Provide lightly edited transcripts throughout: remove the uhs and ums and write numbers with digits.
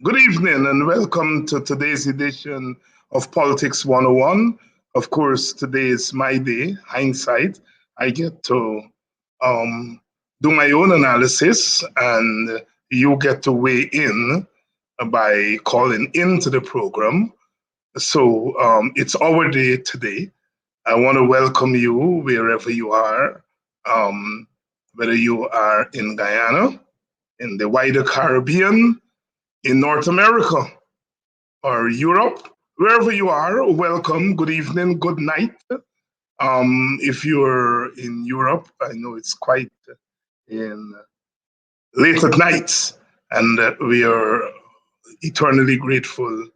Good evening and welcome to today's edition of Politics 101. Of course, today is my day, Hinds Sight. I get to um, do my own analysis and you get to weigh in by calling into the program. So it's our day today. I want to welcome you wherever you are, um, whether you are in Guyana, in the wider Caribbean, in North America, or Europe, wherever you are, welcome, good evening, good night. If you're in Europe, I know it's quite in late at night, and we are eternally grateful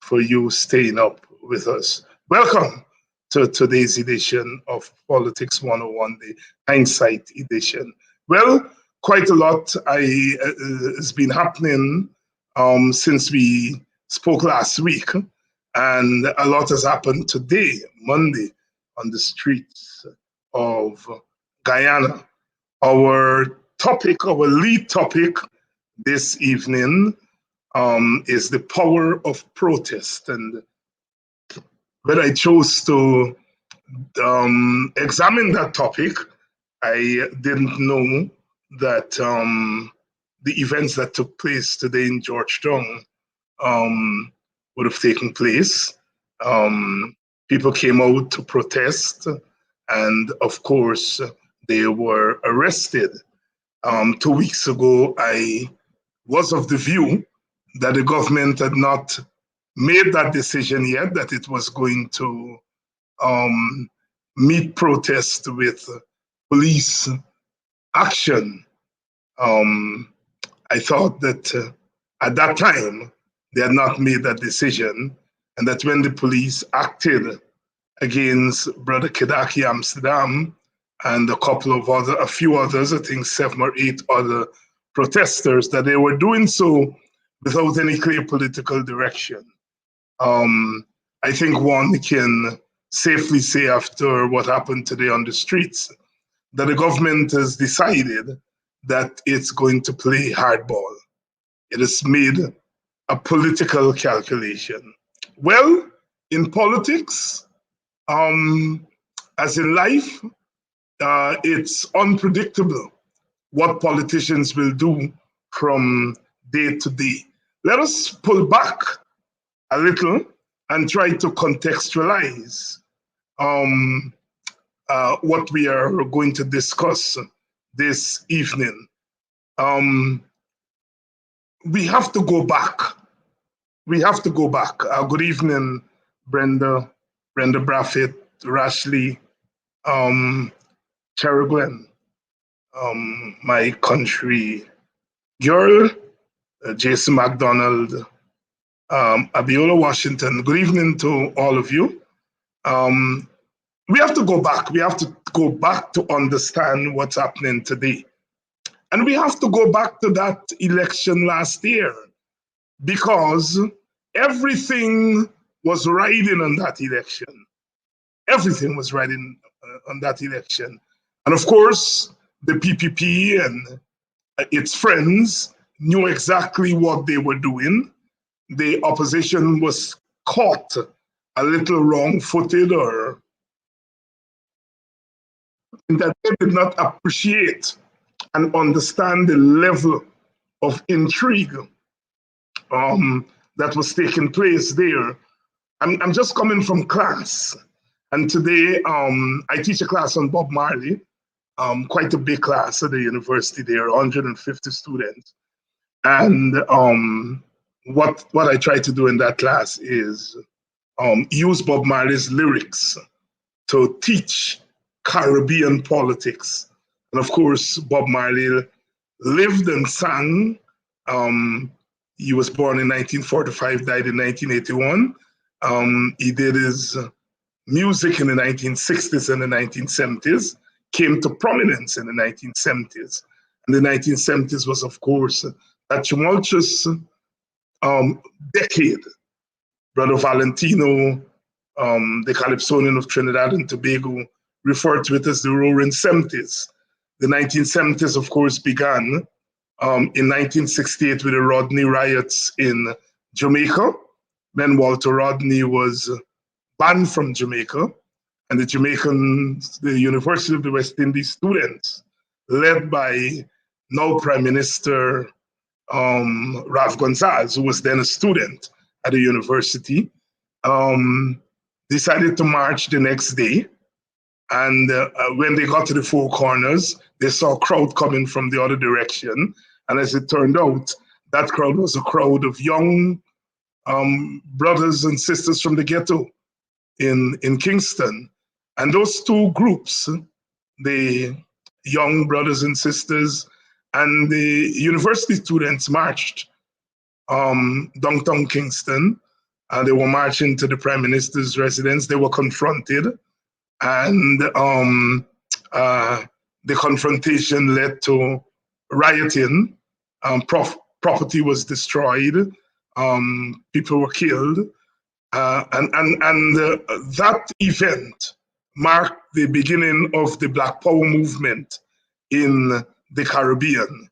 for you staying up with us. Welcome to today's edition of Politics 101, the Hindsight edition. Well, quite a lot has been happening since we spoke last week, and a lot has happened today, Monday, on the streets of Guyana. Our topic, our lead topic this evening is the power of protest. And when I chose to examine that topic, I didn't know that the events that took place today in Georgetown um, would have taken place. Um, People came out to protest, and of course, they were arrested. 2 weeks ago, I was of the view that the government had not made that decision yet, that it was going to um, meet protest with police action. Um, I thought that at that time they had not made that decision, and that when the police acted against Brother Kedaki Amsterdam and a few others, I think 7 or 8 other protesters, that they were doing so without any clear political direction. Um, I think one can safely say after what happened today on the streets that the government has decided that it's going to play hardball. It has made a political calculation. Well, in politics, um, as in life, it's unpredictable what politicians will do from day to day. Let us pull back a little and try to contextualize um, what we are going to discuss this evening. Um, we have to go back. We have to go back. Good evening, Brenda, Brenda Braffett, Rashley, um, Cherogwen, my country girl, Jason McDonald, Abiola Washington. Good evening to all of you. Um, we have to go back. We have to go back to understand what's happening today. And we have to go back to that election last year because everything was riding on that election. Everything was riding on that election. And of course, the PPP and its friends knew exactly what they were doing. The opposition was caught a little wrong footed or that they did not appreciate and understand the level of intrigue that was taking place there. I'm just coming from class, and today I teach a class on Bob Marley, quite a big class at the university there, 150 students. And what I try to do in that class is use Bob Marley's lyrics to teach Caribbean politics. And of course, Bob Marley lived and sang. Um, he was born in 1945, died in 1981. He did his music in the 1960s and the 1970s, came to prominence in the 1970s. And the 1970s was, of course, a tumultuous decade. Brother Valentino, the Calypsonian of Trinidad and Tobago, referred to it as the Roaring 70s. The 1970s, of course, began in 1968 with the Rodney riots in Jamaica, when Walter Rodney was banned from Jamaica, and the University of the West Indies students, led by now Prime Minister Ralph Gonsalves, who was then a student at the university, decided to march the next day. And when they got to the Four Corners, they saw a crowd coming from the other direction. And as it turned out, that crowd was a crowd of young brothers and sisters from the ghetto in Kingston. And those two groups, the young brothers and sisters and the university students, marched downtown Kingston. They were marching to the Prime Minister's residence. They were confronted, and the confrontation led to rioting. Property was destroyed. People were killed. And that event marked the beginning of the Black Power movement in the Caribbean,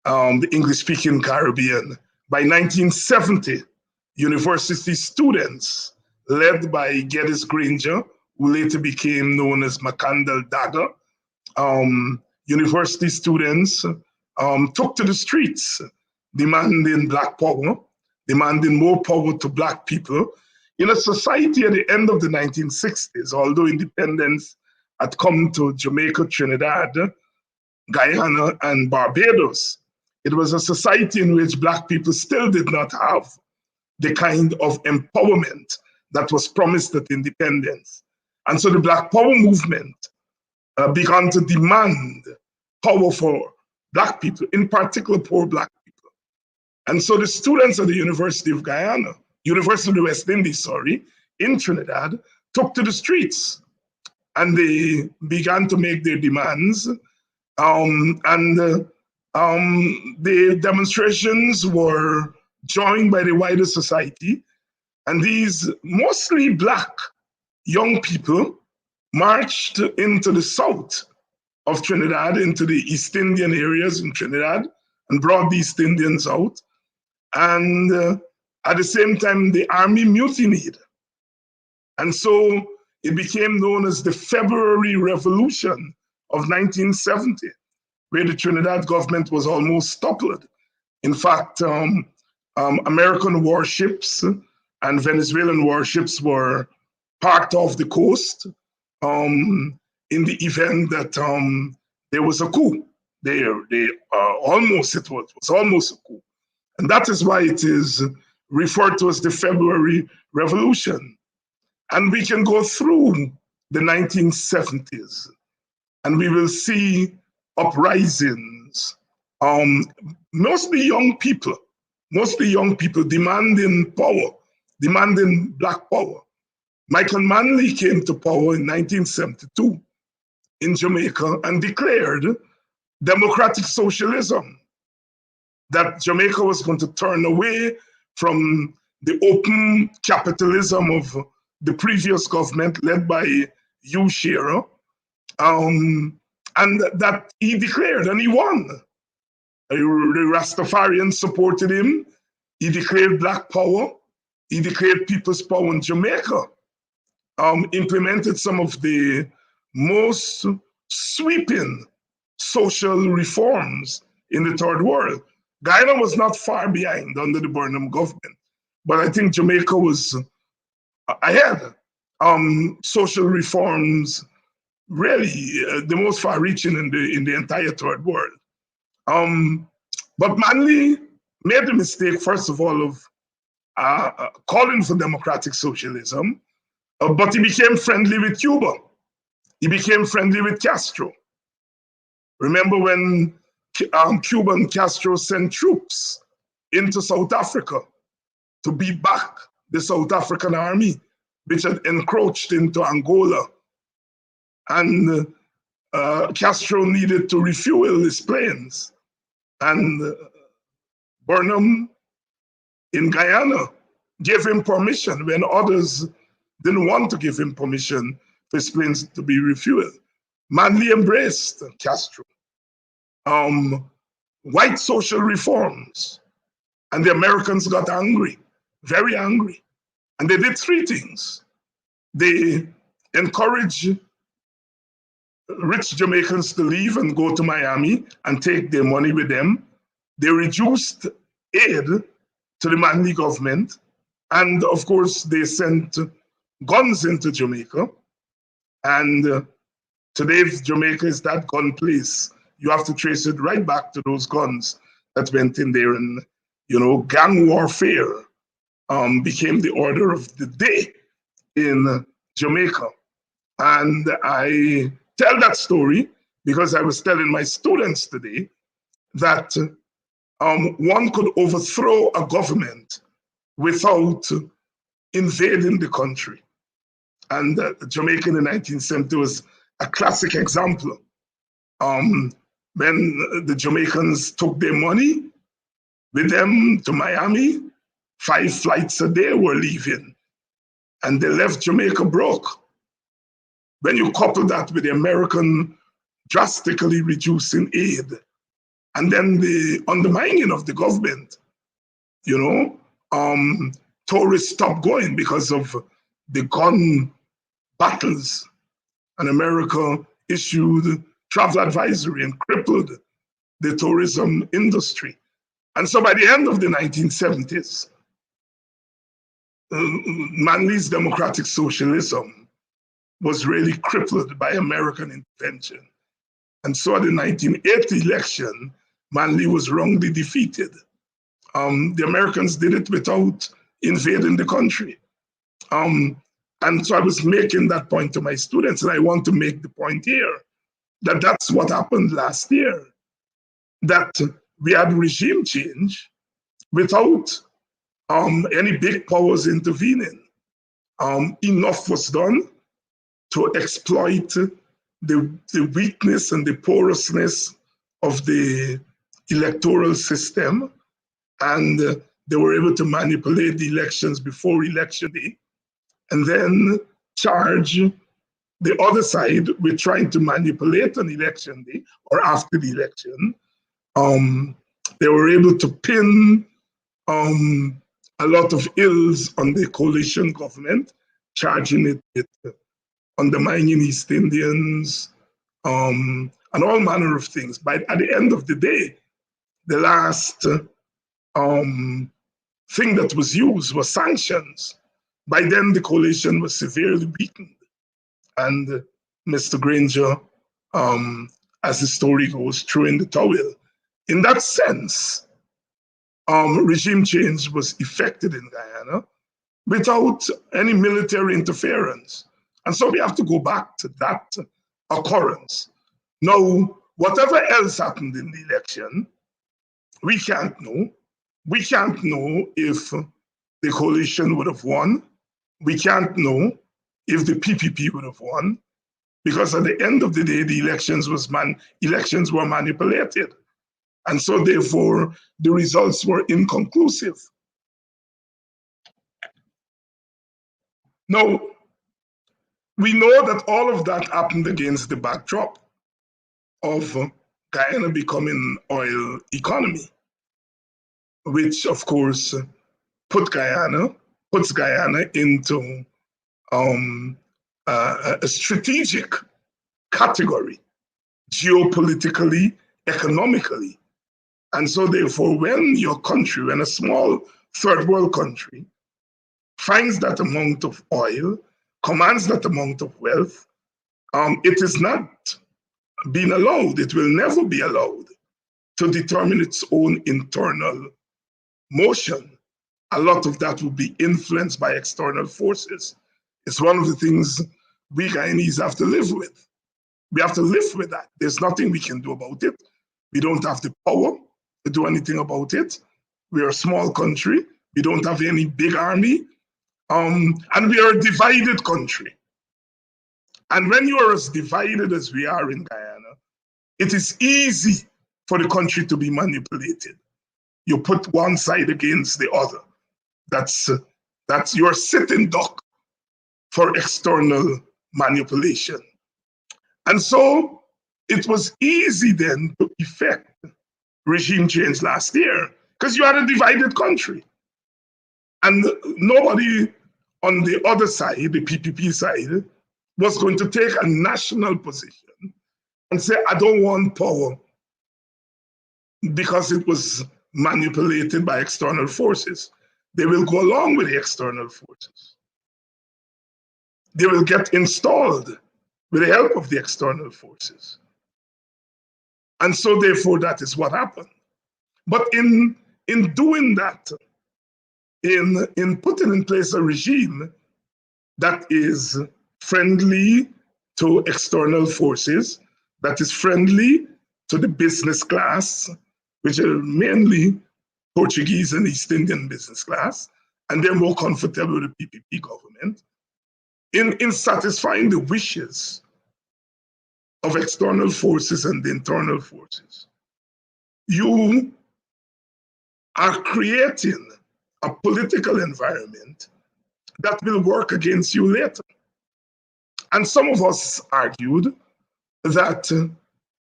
the English-speaking Caribbean. By 1970, university students, led by Geddes Granger, who later became known as McCandle Dagger, university students took to the streets, demanding Black power, demanding more power to Black people, in a society at the end of the 1960s, although independence had come to Jamaica, Trinidad, Guyana, and Barbados. It was a society in which Black people still did not have the kind of empowerment that was promised at independence. And so the Black Power movement began to demand power for Black people, in particular poor Black people. And so the students at the University of the West Indies, in Trinidad, took to the streets, and they began to make their demands. The demonstrations were joined by the wider society, and these mostly Black young people marched into the south of Trinidad, into the East Indian areas in Trinidad, and brought the East Indians out. And at the same time, the army mutinied. And so it became known as the February Revolution of 1970, where the Trinidad government was almost toppled. In fact, American warships and Venezuelan warships were parked off the coast in the event that there was a coup. It was almost a coup. And that is why it is referred to as the February Revolution. And we can go through the 1970s and we will see uprisings, mostly young people demanding power, demanding Black power. Michael Manley came to power in 1972 in Jamaica and declared democratic socialism, that Jamaica was going to turn away from the open capitalism of the previous government led by Hugh Shearer, and that he declared, and he won. The Rastafarians supported him. He declared Black power. He declared people's power in Jamaica, implemented some of the most sweeping social reforms in the third world. Guyana was not far behind under the Burnham government, but I think Jamaica was ahead. Social reforms, really the most far-reaching in the entire third world. But Manley made the mistake, first of all, of calling for democratic socialism, but he became friendly with Cuba. He became friendly with Castro. Remember when Cuba and Castro sent troops into South Africa to beat back the South African army, which had encroached into Angola. And Castro needed to refuel his planes. And Burnham in Guyana gave him permission when others didn't want to give him permission for his planes to be refueled. Manley embraced Castro. white social reforms. And the Americans got angry, very angry. And they did three things. They encouraged rich Jamaicans to leave and go to Miami and take their money with them. They reduced aid to the Manley government. And of course, they sent guns into Jamaica. And today, Jamaica is that gun place. You have to trace it right back to those guns that went in there. And, gang warfare became the order of the day in Jamaica. And I tell that story because I was telling my students today that one could overthrow a government without invading the country. And Jamaica in the 19th century was a classic example. When the Jamaicans took their money with them to Miami, 5 flights a day were leaving, and they left Jamaica broke. When you couple that with the American drastically reducing aid, and then the undermining of the government, tourists stopped going because of the gun battles, and America issued travel advisory and crippled the tourism industry. And so by the end of the 1970s, Manley's democratic socialism was really crippled by American intervention. And so at the 1980 election, Manley was wrongly defeated. The Americans did it without invading the country. And so I was making that point to my students, and I want to make the point here that that's what happened last year, that we had regime change without any big powers intervening. Enough was done to exploit the weakness and the porousness of the electoral system, and they were able to manipulate the elections before election day, and then charge the other side with trying to manipulate on election day or after the election. They were able to pin a lot of ills on the coalition government, charging it with undermining East Indians, and all manner of things. But at the end of the day, the last thing that was used was sanctions. By then, the coalition was severely weakened. And Mr. Granger, as the story goes, threw in the towel. In that sense, regime change was effected in Guyana without any military interference. And so we have to go back to that occurrence. Now, whatever else happened in the election, we can't know. We can't know if the coalition would have won. We can't know if the PPP would have won, because at the end of the day, the elections were manipulated. And so therefore, the results were inconclusive. Now, we know that all of that happened against the backdrop of Guyana becoming oil economy, which of course puts Guyana into a strategic category, geopolitically, economically. And so therefore, when a small third world country finds that amount of oil, commands that amount of wealth, it is not being allowed, it will never be allowed to determine its own internal motion. A lot of that will be influenced by external forces. It's one of the things we Guyanese have to live with. We have to live with that. There's nothing we can do about it. We don't have the power to do anything about it. We are a small country. We don't have any big army. And we are a divided country. And when you are as divided as we are in Guyana, it is easy for the country to be manipulated. You put one side against the other. That's your sitting duck for external manipulation. And so it was easy then to effect regime change last year, because you had a divided country. And nobody on the other side, the PPP side, was going to take a national position and say, I don't want power because it was manipulated by external forces. They will go along with the external forces. They will get installed with the help of the external forces. And so therefore that is what happened. But in doing that, in putting in place a regime that is friendly to external forces, that is friendly to the business class, which are mainly Portuguese and East Indian business class, and they're more comfortable with the PPP government, in satisfying the wishes of external forces and the internal forces. You are creating a political environment that will work against you later. And some of us argued that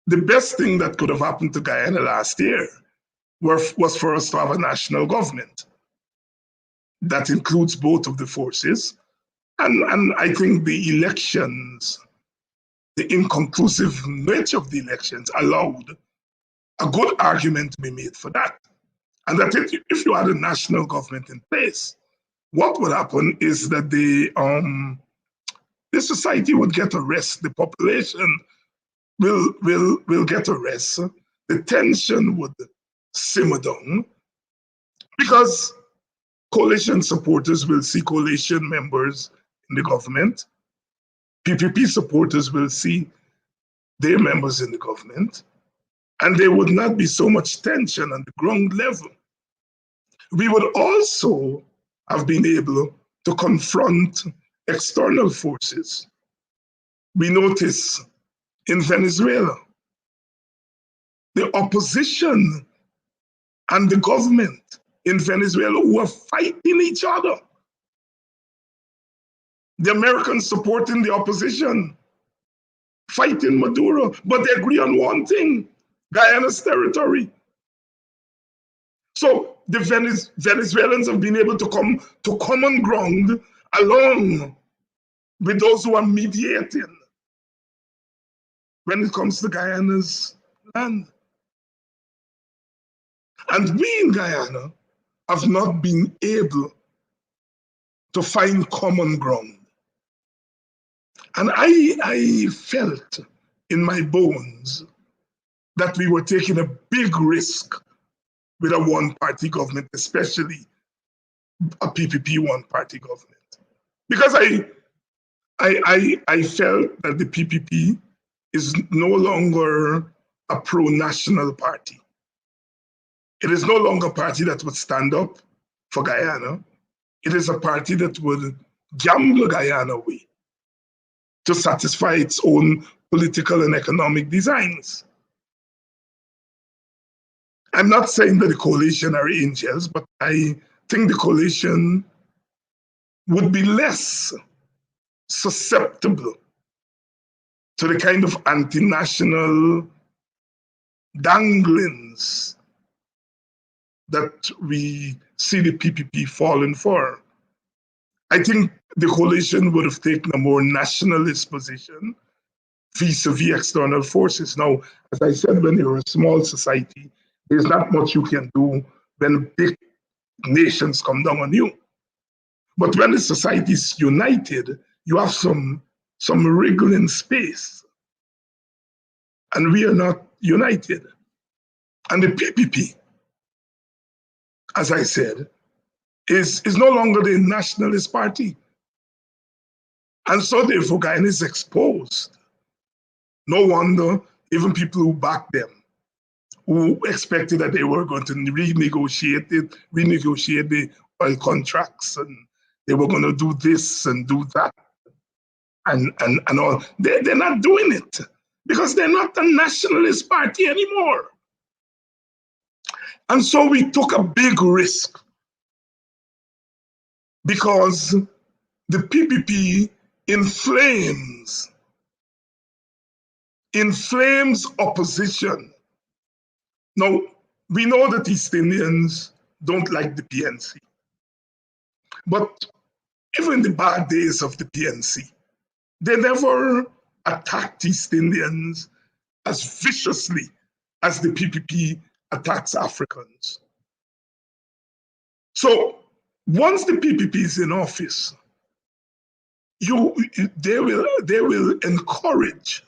the best thing that could have happened to Guyana last year was for us to have a national government that includes both of the forces. And I think the elections, the inconclusive nature of the elections allowed a good argument to be made for that. And that if you had a national government in place, what would happen is that the society would get a rest, the population will get a rest, the tension would simmer down, because coalition supporters will see coalition members in the government, PPP supporters will see their members in the government, and there would not be so much tension on the ground level. We would also have been able to confront external forces. We notice in Venezuela, the opposition and the government in Venezuela were fighting each other. The Americans supporting the opposition, fighting Maduro, but they agree on one thing: Guyana's territory. So the Venezuelans have been able to come to common ground along with those who are mediating when it comes to Guyana's land. And we in Guyana have not been able to find common ground. And I felt in my bones that we were taking a big risk with a one-party government, especially a PPP one-party government. Because I felt that the PPP is no longer a pro-national party. It is no longer a party that would stand up for Guyana. It is a party that would gamble Guyana away to satisfy its own political and economic designs. I'm not saying that the coalition are angels, but I think the coalition would be less susceptible to the kind of anti-national danglings that we see the PPP falling for. I think the coalition would have taken a more nationalist position vis-a-vis external forces. Now, as I said, when you're a small society, there's not much you can do when big nations come down on you. But when the society is united, you have some wriggling space. And we are not united. And the PPP, as I said, is no longer the nationalist party. And so therefore Guyana is exposed. No wonder even people who backed them, who expected that they were going to renegotiate the oil contracts, and they were going to do this and do that, and all. They're not doing it because they're not a nationalist party anymore. And so we took a big risk because the PPP inflames opposition. Now, We know that East Indians don't like the PNC, but even in the bad days of the PNC, they never attacked East Indians as viciously as the PPP attacks Africans. So once the PPP is in office, they will encourage,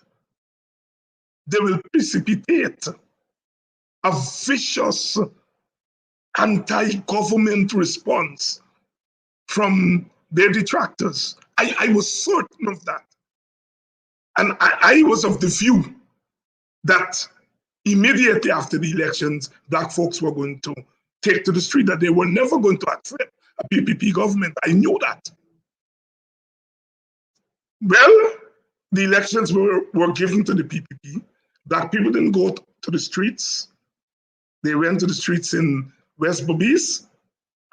they will precipitate a vicious anti-government response from their detractors. I was certain of that. And I was of the view that immediately after the elections, Black folks were going to take to the street, that they were never going to accept a PPP government. I knew that. Well, the elections were given to the PPP. Black people didn't go to the streets. They went to the streets in West Bobis,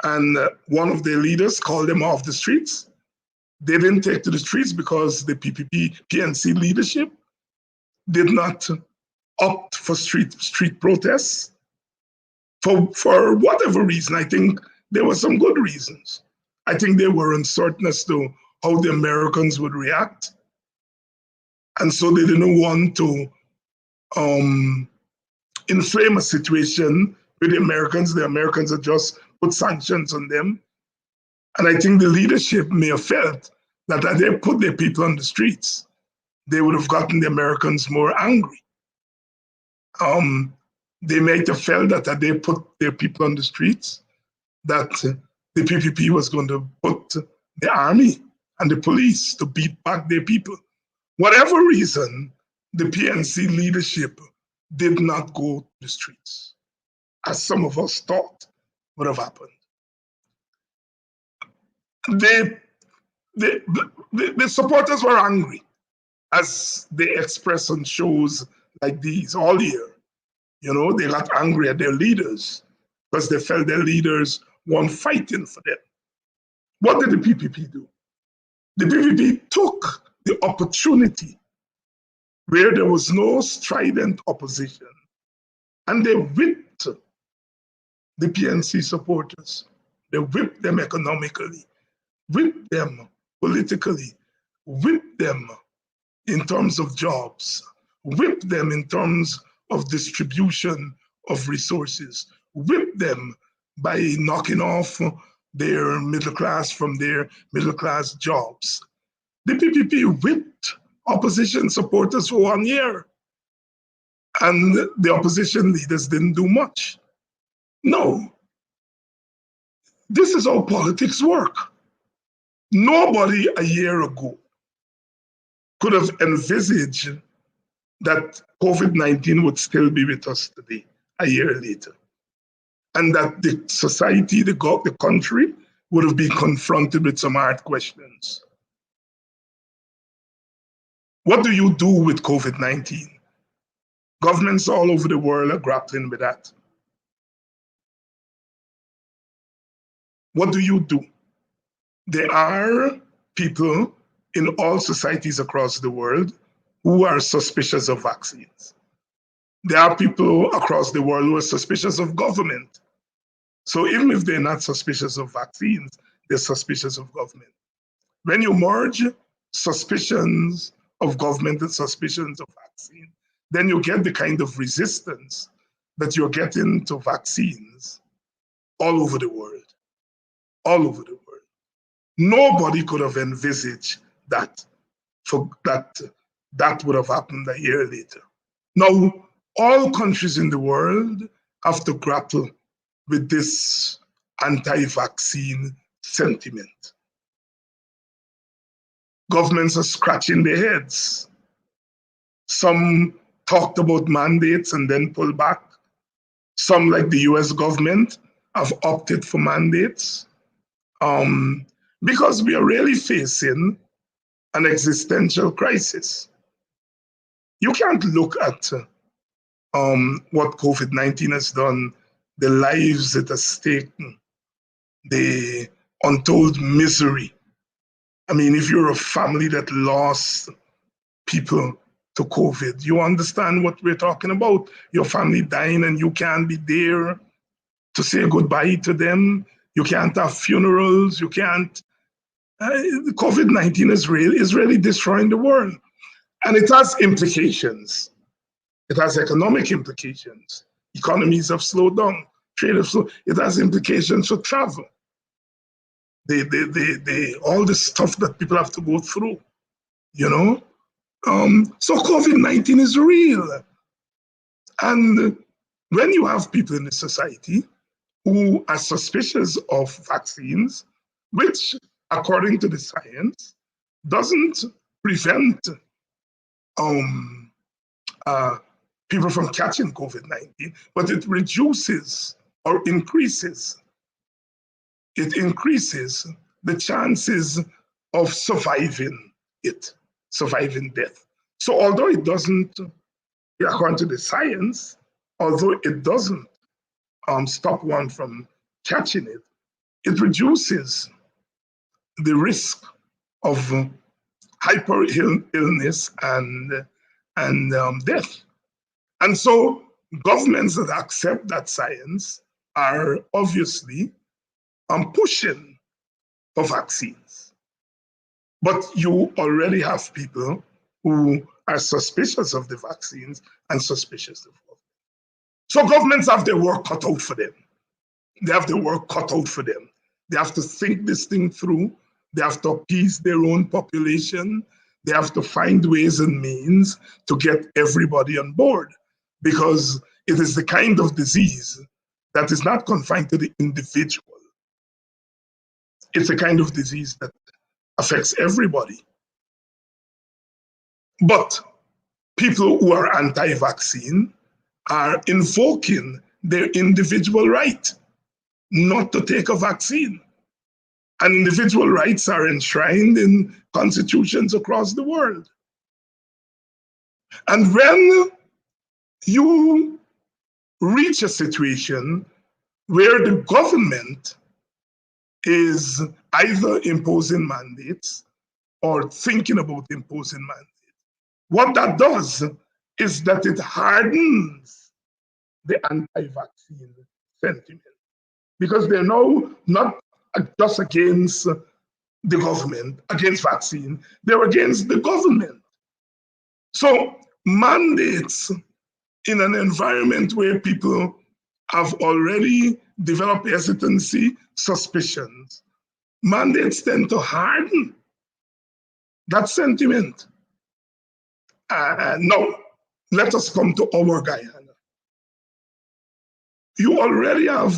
and one of their leaders called them off the streets. They didn't take to the streets because the PPP PNC leadership did not opt for street protests. For whatever reason, I think there were some good reasons. I think they were uncertain as to how the Americans would react. And so they didn't want to inflame a situation with the Americans. The Americans had just put sanctions on them. And I think the leadership may have felt that as they put their people on the streets, they would have gotten the Americans more angry. They might have felt that as they put their people on the streets, that the PPP was going to put the army and the police to beat back their people. Whatever reason, the PNC leadership did not go to the streets, as some of us thought would have happened. The supporters were angry, as they express on shows like these all year. You know, they got angry at their leaders because they felt their leaders weren't fighting for them. What did the PPP do? The PPP took the opportunity where there was no strident opposition, and they whipped the PNC supporters. They whipped them economically, whipped them politically, whipped them in terms of jobs, whipped them in terms of distribution of resources, whipped them by knocking off their middle class from their middle class jobs. The PPP whipped opposition supporters for 1 year, and the opposition leaders didn't do much. No, this is how politics work. Nobody a year ago could have envisaged that COVID-19 would still be with us today, a year later, and that the society, the country, would have been confronted with some hard questions. What do you do with COVID-19? Governments all over the world are grappling with that. What do you do? There are people in all societies across the world who are suspicious of vaccines. There are people across the world who are suspicious of government. So even if they're not suspicious of vaccines, they're suspicious of government. When you merge suspicions of government and suspicions of vaccine, then you get the kind of resistance that you're getting to vaccines all over the world. All over the world. Nobody could have envisaged that that would have happened a year later. Now, all countries in the world have to grapple with this anti-vaccine sentiment. Governments are scratching their heads. Some talked about mandates and then pulled back. Some, like the US government, have opted for mandates because we are really facing an existential crisis. You can't look at what COVID-19 has done, the lives it has taken, the untold misery. I mean, if you're a family that lost people to COVID. You understand what we're talking about? Your family dying and you can't be there to say goodbye to them. You can't have funerals. You can't. COVID-19 is really destroying the world. And it has implications. It has economic implications. Economies have slowed down. Trade have slowed. It has implications for travel. All the stuff that people have to go through, you know? So COVID-19 is real. And when you have people in the society who are suspicious of vaccines, which, according to the science, doesn't prevent people from catching COVID-19, but it reduces or increases. It increases the chances of surviving death. So although it doesn't, according to the science, although it doesn't stop one from catching it, it reduces the risk of hyper illness and death. And so governments that accept that science are obviously pushing for vaccines. But you already have people who are suspicious of the vaccines and suspicious of government. So governments have their work cut out for them. They have their work cut out for them. They have to think this thing through. They have to appease their own population. They have to find ways and means to get everybody on board, because it is the kind of disease that is not confined to the individual. It's a kind of disease that affects everybody. But people who are anti-vaccine are invoking their individual right not to take a vaccine. And individual rights are enshrined in constitutions across the world. And when you reach a situation where the government is either imposing mandates or thinking about imposing mandates, what that does is that it hardens the anti-vaccine sentiment, because they're now not just against the government, against vaccine, they're against the government. So mandates in an environment where people have already developed hesitancy, suspicions, mandates tend to harden that sentiment. Now, let us come to our Guyana. You already have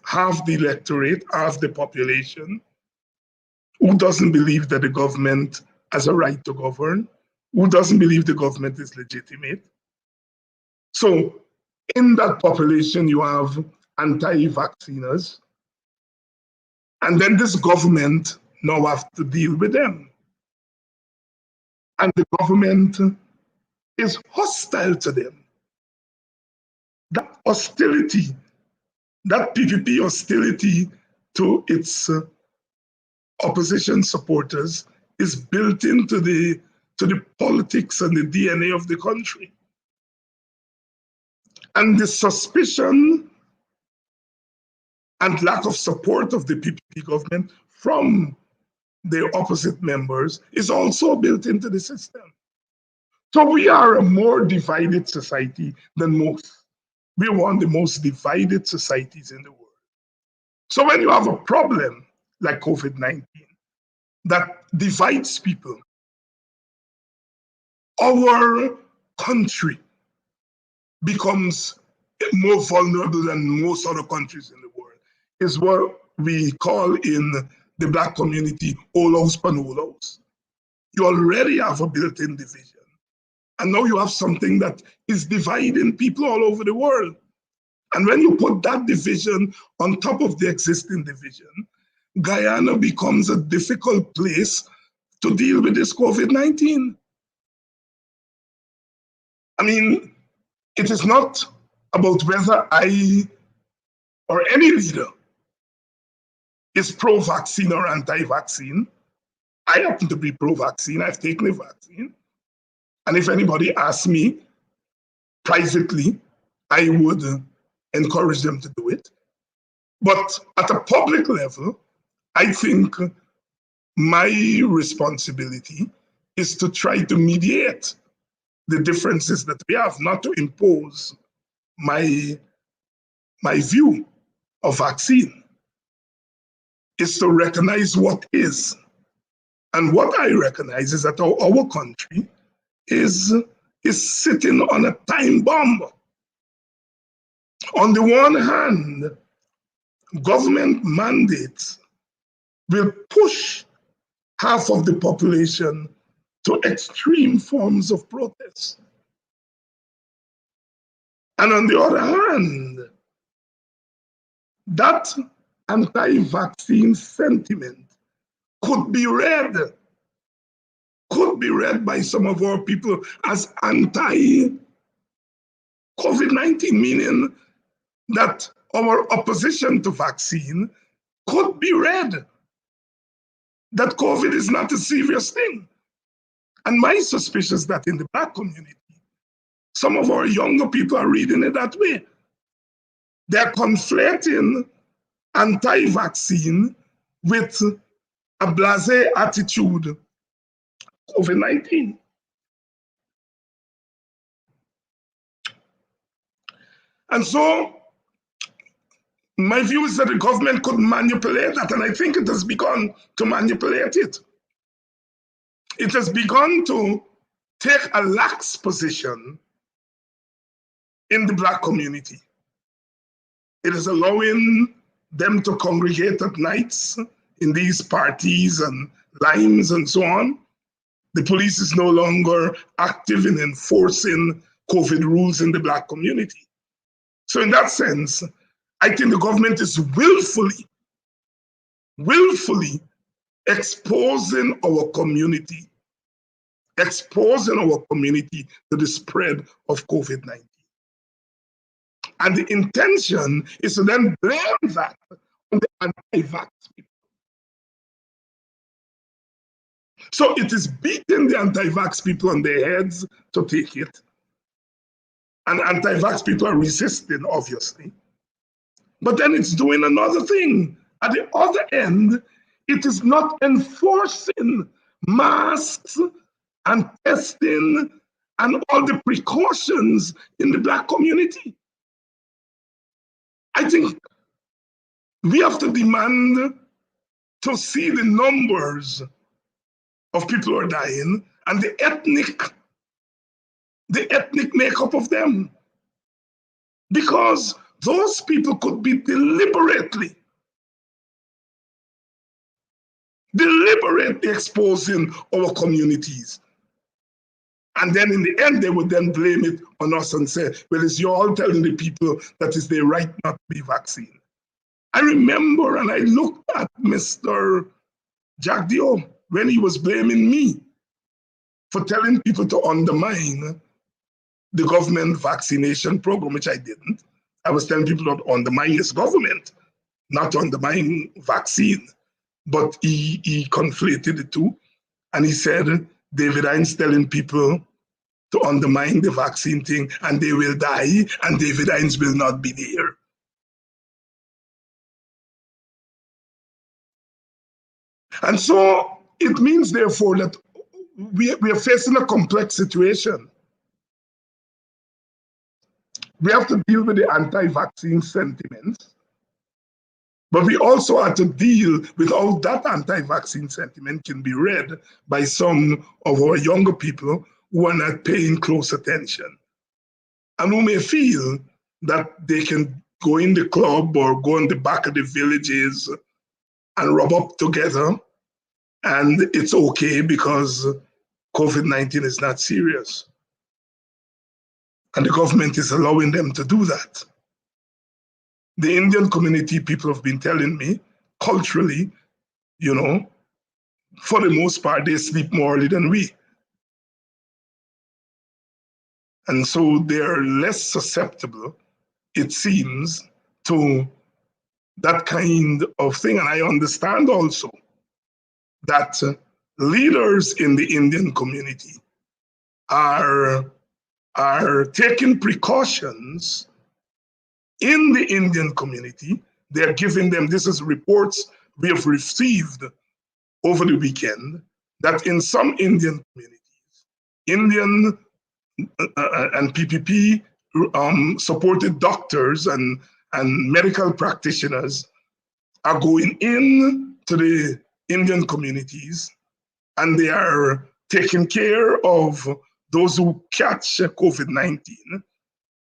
half the electorate, half the population, who doesn't believe that the government has a right to govern, who doesn't believe the government is legitimate. So in that population, you have anti-vacciners, and then this government now have to deal with them. And the government is hostile to them. That hostility, that PPP hostility to its opposition supporters is built into the politics and the DNA of the country. And the suspicion and lack of support of the PPP government from their opposite members is also built into the system. So we are a more divided society than most. We're one of the most divided societies in the world. So when you have a problem like COVID-19 that divides people, our country becomes more vulnerable than most other countries in the world. Is what we call in the Black community, all house pan all house. You already have a built-in division. And now you have something that is dividing people all over the world. And when you put that division on top of the existing division, Guyana becomes a difficult place to deal with this COVID-19. I mean, it is not about whether I or any leader is pro-vaccine or anti-vaccine. I happen to be pro-vaccine. I've taken a vaccine. And if anybody asks me privately, I would encourage them to do it. But at a public level, I think my responsibility is to try to mediate the differences that we have, not to impose my view of vaccine. Is to recognize what is. And what I recognize is that our country is sitting on a time bomb. On the one hand, government mandates will push half of the population to extreme forms of protest. And on the other hand, that anti-vaccine sentiment could be read by some of our people as anti-COVID-19, meaning that our opposition to vaccine could be read that COVID is not a serious thing. And my suspicion is that in the Black community, some of our younger people are reading it that way. They're conflating anti-vaccine with a blasé attitude, COVID-19. And so my view is that the government could manipulate that, and I think it has begun to manipulate it. It has begun to take a lax position in the Black community. It is allowing them to congregate at nights in these parties and limes and so on. The police is no longer active in enforcing COVID rules in the Black community. So in that sense, I think the government is willfully exposing our community to the spread of COVID-19. And the intention is to then blame that on the anti-vax people. So it is beating the anti-vax people on their heads to take it. And anti-vax people are resisting, obviously. But then it's doing another thing. At the other end, it is not enforcing masks and testing and all the precautions in the Black community. I think we have to demand to see the numbers of people who are dying and the ethnic makeup of them. Because those people could be deliberately exposing our communities. And then in the end, they would then blame it on us and say, well, it's you all telling the people that it's their right not to be vaccinated. I remember, and I looked at Mr. Jack Dio when he was blaming me for telling people to undermine the government vaccination program, which I didn't. I was telling people to undermine his government, not undermine vaccine. But he conflated the two. And he said, David Hinds telling people to undermine the vaccine thing and they will die and David Hinds will not be there. And so it means, therefore, that we are facing a complex situation. We have to deal with the anti-vaccine sentiments, but we also have to deal with how that anti-vaccine sentiment can be read by some of our younger people who are not paying close attention and who may feel that they can go in the club or go in the back of the villages and rub up together and it's okay because COVID-19 is not serious. And the government is allowing them to do that. The Indian community people have been telling me, culturally, for the most part, they sleep more early than we. And so they're less susceptible, it seems, to that kind of thing. And I understand also that leaders in the Indian community are taking precautions in the Indian community. They're giving them, this is reports we have received over the weekend, that in some Indian communities, Indian and PPP supported doctors and medical practitioners are going in to the Indian communities, and they are taking care of those who catch COVID-19.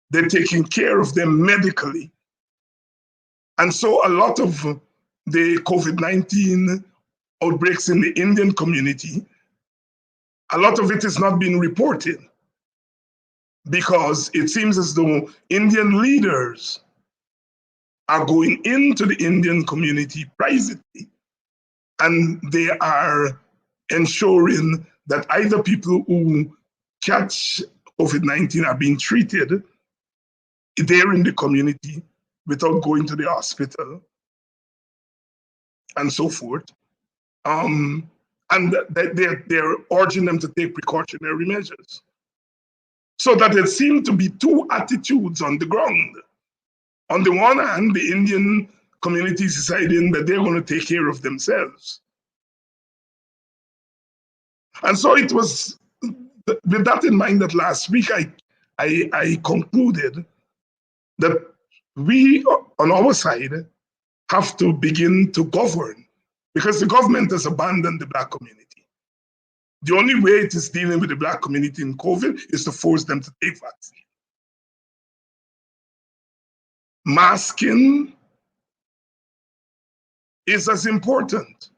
They're taking care of them medically. And so a lot of the COVID-19 outbreaks in the Indian community, a lot of it is not being reported because it seems as though Indian leaders are going into the Indian community privately, and they are ensuring that either people who catch COVID-19 are being treated there in the community without going to the hospital and so forth. And they're urging them to take precautionary measures. So that there seem to be two attitudes on the ground. On the one hand, the Indian community is deciding that they're going to take care of themselves. And so it was with that in mind that last week I concluded that we on our side have to begin to govern, because the government has abandoned the Black community. The only way it is dealing with the Black community in COVID is to force them to take vaccine. Masking is as important.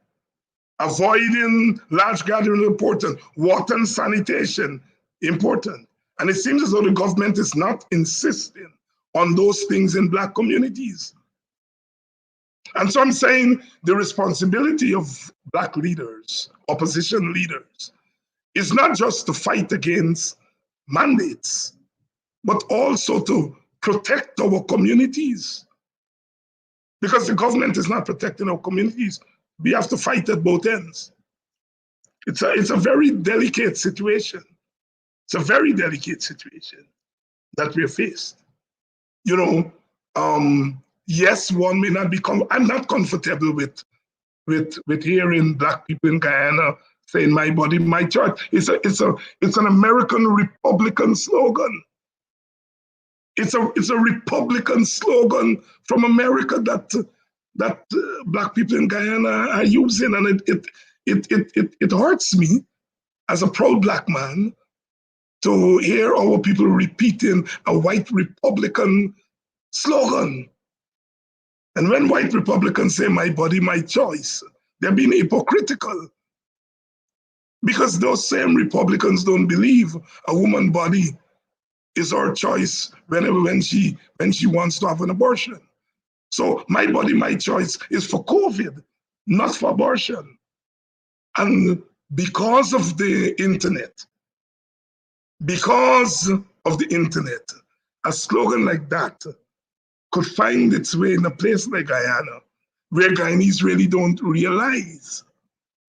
Avoiding large gatherings important. Water and sanitation, important. And it seems as though the government is not insisting on those things in Black communities. And so I'm saying the responsibility of Black leaders, opposition leaders, is not just to fight against mandates, but also to protect our communities. Because the government is not protecting our communities, we have to fight at both ends. It's a very delicate situation. It's a very delicate situation that we're faced. You know, yes, one may not become, I'm not comfortable with hearing Black people in Guyana saying my body, my choice. It's an American Republican slogan. It's a Republican slogan from America that Black people in Guyana are using, and it hurts me as a proud Black man to hear our people repeating a white Republican slogan. And when white Republicans say my body, my choice, they're being hypocritical, because those same Republicans don't believe a woman's body is her choice when she wants to have an abortion. So my body, my choice is for COVID, not for abortion. And because of the internet, a slogan like that could find its way in a place like Guyana, where Guyanese really don't realize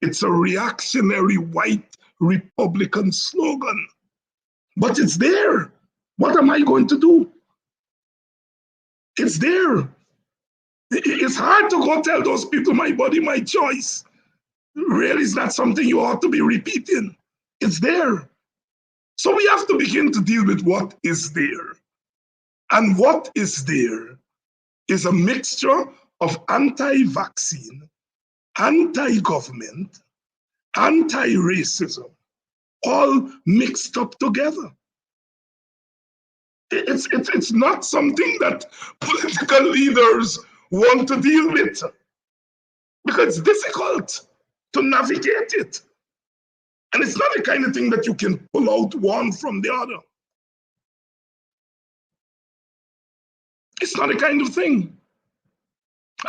it's a reactionary white Republican slogan. But it's there. What am I going to do? It's there. It's hard to go tell those people my body, my choice. Really, it's not something you ought to be repeating. It's there. So we have to begin to deal with what is there. And what is there is a mixture of anti-vaccine, anti-government, anti-racism, all mixed up together. It's not something that political leaders want to deal with, because it's difficult to navigate it. And it's not the kind of thing that you can pull out one from the other. It's not the kind of thing.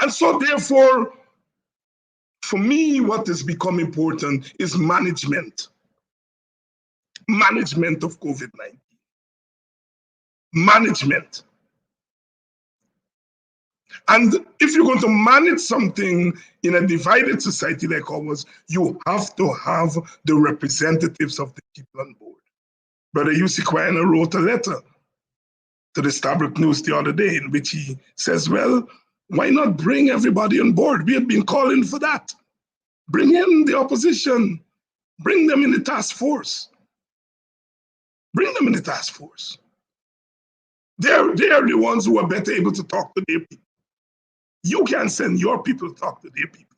And so therefore, for me, what has become important is management. Management of COVID-19. Management. And if you're going to manage something in a divided society like ours, you have to have the representatives of the people on board. Brother Yussi Kwena wrote a letter to the Stabrook News the other day in which he says, well, why not bring everybody on board? We have been calling for that. Bring in the opposition. Bring them in the task force. Bring them in the task force. They are the ones who are better able to talk to their people. You can send your people to talk to their people.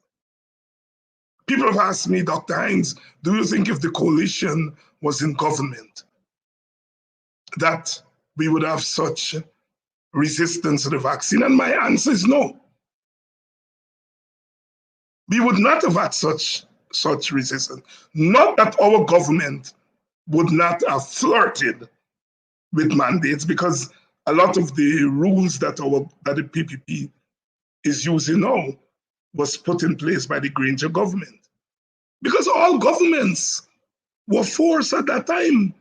People have asked me, Dr. Hinds, do you think if the coalition was in government, that we would have such resistance to the vaccine? And my answer is no. We would not have had such resistance. Not that our government would not have flirted with mandates, because a lot of the rules that the PPP is using now was put in place by the Granger government. Because all governments were forced at that time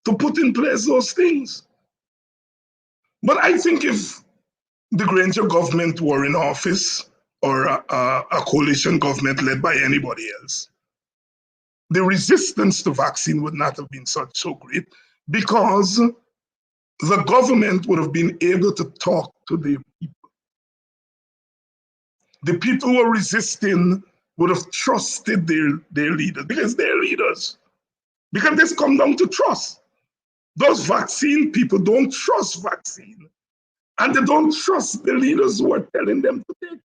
to put in place those things. But I think if the Granger government were in office, or a coalition government led by anybody else, the resistance to vaccine would not have been so great, because the government would have been able to talk to the people. The people who were resisting would have trusted their leaders, because they're leaders. Because this comes down to trust. Those vaccine people don't trust vaccine, and they don't trust the leaders who are telling them to take it.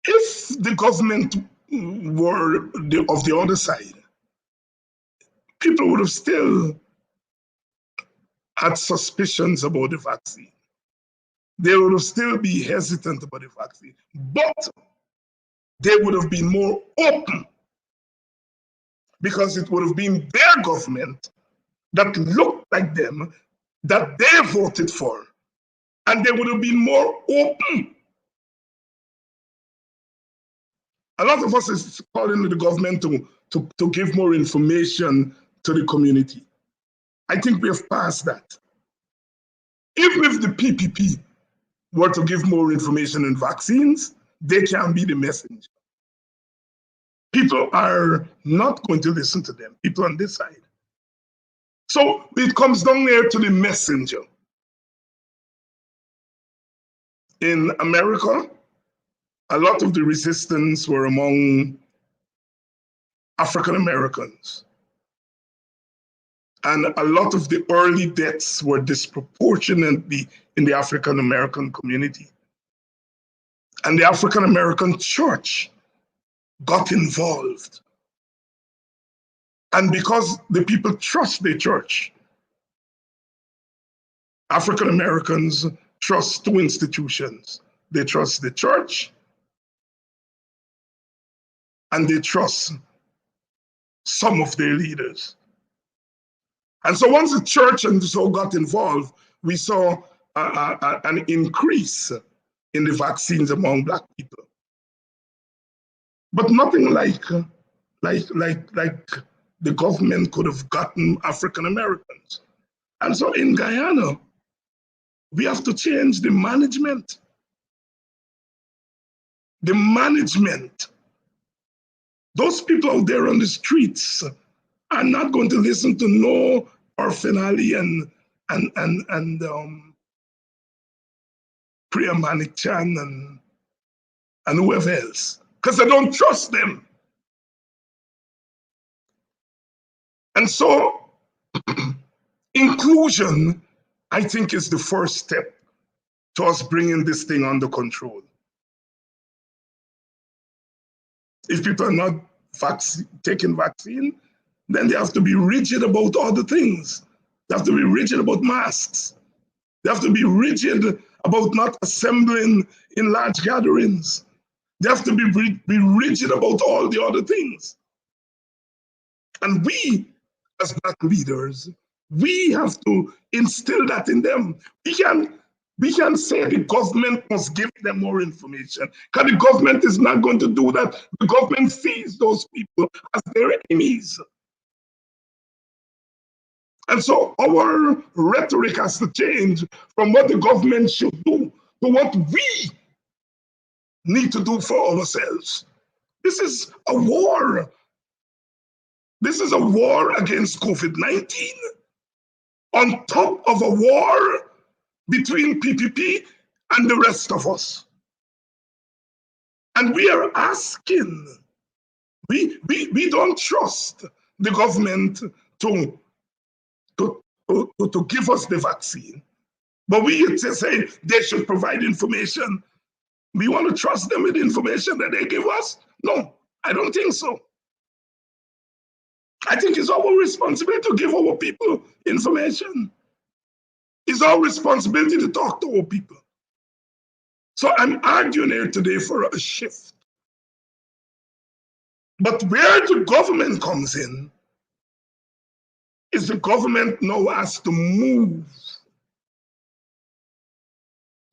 If the government were of the other side, people would have still had suspicions about the vaccine. They would have still be hesitant about the vaccine, but they would have been more open, because it would have been their government that looked like them, that they voted for, and they would have been more open. A lot of us is calling the government to give more information to the community. I think we have passed that. Even if the PPP were to give more information on vaccines, they can be the messenger. People are not going to listen to them, people on this side. So it comes down there to the messenger. In America, a lot of the resistance were among African Americans. And a lot of the early deaths were disproportionately in the African American community. And the African American church got involved. And because the people trust the church, African Americans trust two institutions. They trust the church, and they trust some of their leaders. And so once the church and so got involved, we saw an increase in the vaccines among Black people. But nothing like the government could have gotten African Americans. And so in Guyana, we have to change the management. The management. Those people out there on the streets are not going to listen to no Orphanali and Priya Manichan and whoever else, because they don't trust them. And so inclusion, I think, is the first step to us bringing this thing under control. If people are not taking vaccine, then they have to be rigid about other things. They have to be rigid about masks. They have to be rigid about not assembling in large gatherings. They have to be rigid about all the other things. And we, as Black leaders, we have to instill that in them. We can say the government must give them more information, because the government is not going to do that. The government sees those people as their enemies. And so our rhetoric has to change from what the government should do to what we need to do for ourselves. This is a war This is a war against COVID-19 on top of a war between PPP and the rest of us. And we are asking, we don't trust the government to give us the vaccine, but we say they should provide information. We want to trust them with the information that they give us? No, I don't think so. I think it's our responsibility to give our people information. It's our responsibility to talk to our people. So I'm arguing here today for a shift. But where the government comes in is the government now has to move.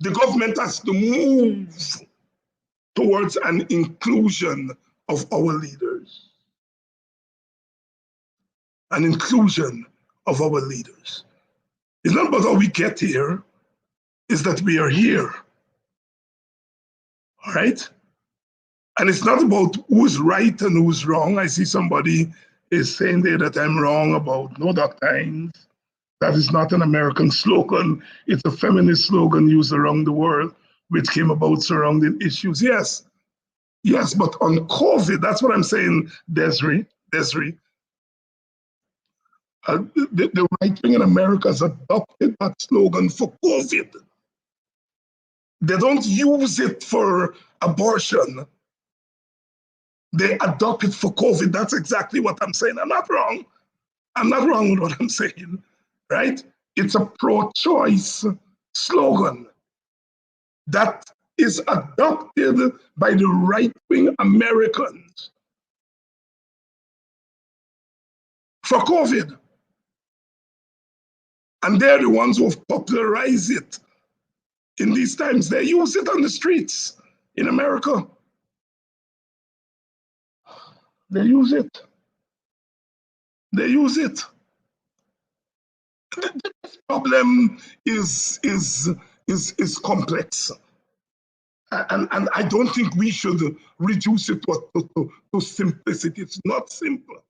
The government has to move towards an inclusion of our leaders. An inclusion of our leaders. It's not about how we get here, it's that we are here. All right? And it's not about who's right and who's wrong. I see somebody is saying there that I'm wrong about no doctrines. That is not an American slogan. It's a feminist slogan used around the world, which came about surrounding issues. Yes, but on COVID, that's what I'm saying, Desiree. The right wing in America has adopted that slogan for COVID. They don't use it for abortion. They adopt it for COVID. That's exactly what I'm saying. I'm not wrong. I'm not wrong with what I'm saying, right? It's a pro-choice slogan that is adopted by the right-wing Americans for COVID. And they're the ones who have popularized it in these times. They use it on the streets in America. They use it. They use it. This problem is complex. And I don't think we should reduce it to simplicity. It's not simple.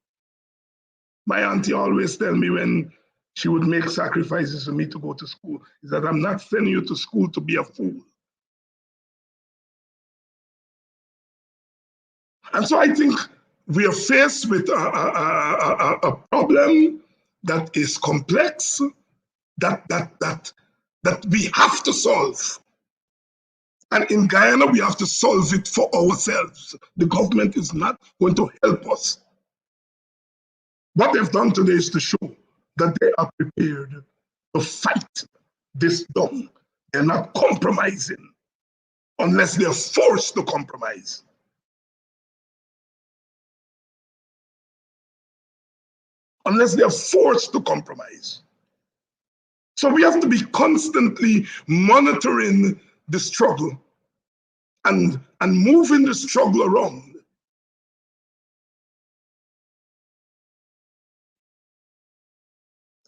My auntie always tell me when she would make sacrifices for me to go to school, is that I'm not sending you to school to be a fool. And so I think we are faced with a problem that is complex, that we have to solve. And in Guyana, we have to solve it for ourselves. The government is not going to help us. What they've done today is to show that they are prepared to fight this down. They're not compromising unless they're forced to compromise. Unless they're forced to compromise. So we have to be constantly monitoring the struggle and moving the struggle around.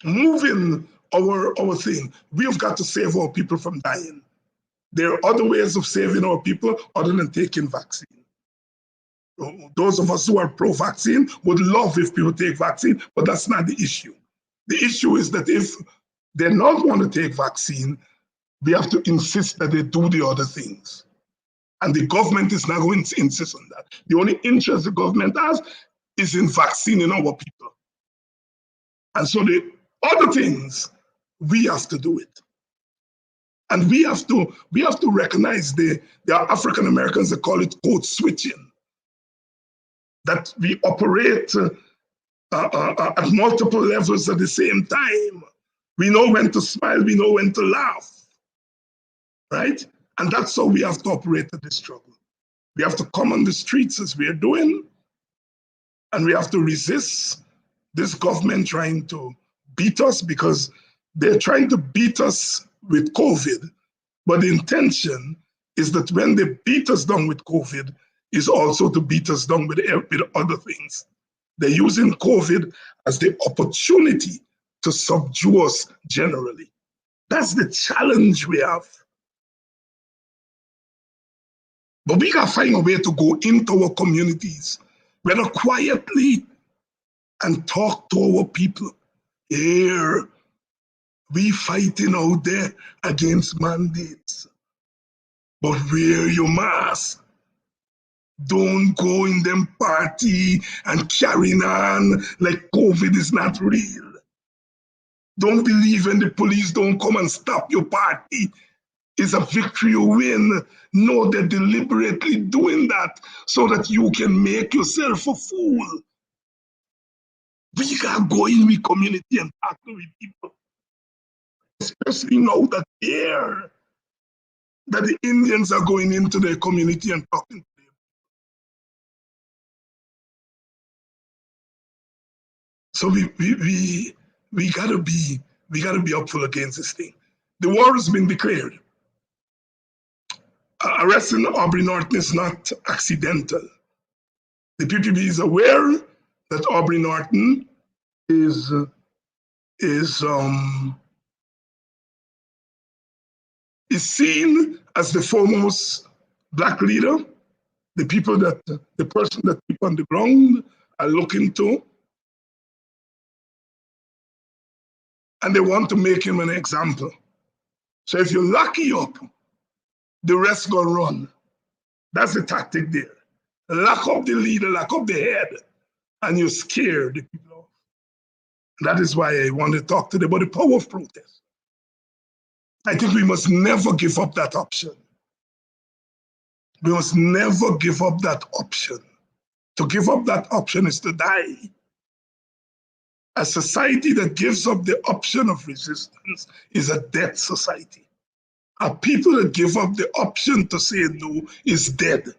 Moving our thing. We've got to save our people from dying. There are other ways of saving our people other than taking vaccine. Those of us who are pro-vaccine would love if people take vaccine, but that's not the issue. The issue is that if they not want to take vaccine, we have to insist that they do the other things. And the government is not going to insist on that. The only interest the government has is in vaccinating our people. And so the other things, we have to do it. And we have to recognize there are African Americans that call it code switching. That we operate at multiple levels at the same time. We know when to smile, we know when to laugh, right? And that's how we have to operate at this struggle. We have to come on the streets as we are doing, and we have to resist this government trying to beat us, because they're trying to beat us with COVID, but the intention is that when they beat us down with COVID, is also to beat us down with other things. They're using COVID as the opportunity to subdue us generally. That's the challenge we have. But we gotta find a way to go into our communities, whether quietly and talk to our people. Here, we fighting out there against mandates. But wear your mask. Don't go in them party and carrying on like COVID is not real. Don't believe when the police don't come and stop your party. It's a victory you win. No, they're deliberately doing that so that you can make yourself a fool. We gotta go in with community and talk to the people, especially now that here that the Indians are going into their community and talking to them. So we gotta be upful against this thing. The war has been declared. Arresting Aubrey Norton is not accidental. The PPP is aware that Aubrey Norton is seen as the foremost Black leader, the person that people on the ground are looking to, and they want to make him an example. So if you lock you up, the rest gonna run. That's the tactic there. Lock up the leader, lock up the head, and you scare the people off. That is why I want to talk today about the power of protest. I think we must never give up that option. We must never give up that option. To give up that option is to die. A society that gives up the option of resistance is a dead society. A people that give up the option to say no is dead.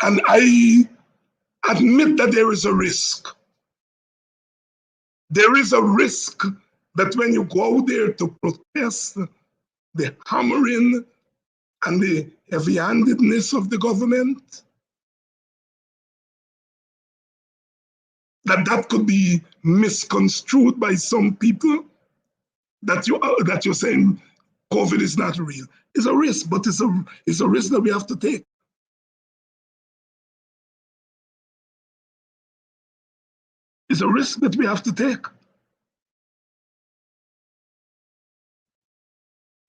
And I admit that there is a risk. There is a risk that when you go out there to protest, the hammering and the heavy-handedness of the government, that could be misconstrued by some people, that you're saying COVID is not real. It's a risk, but it's a risk that we have to take. It's a risk that we have to take.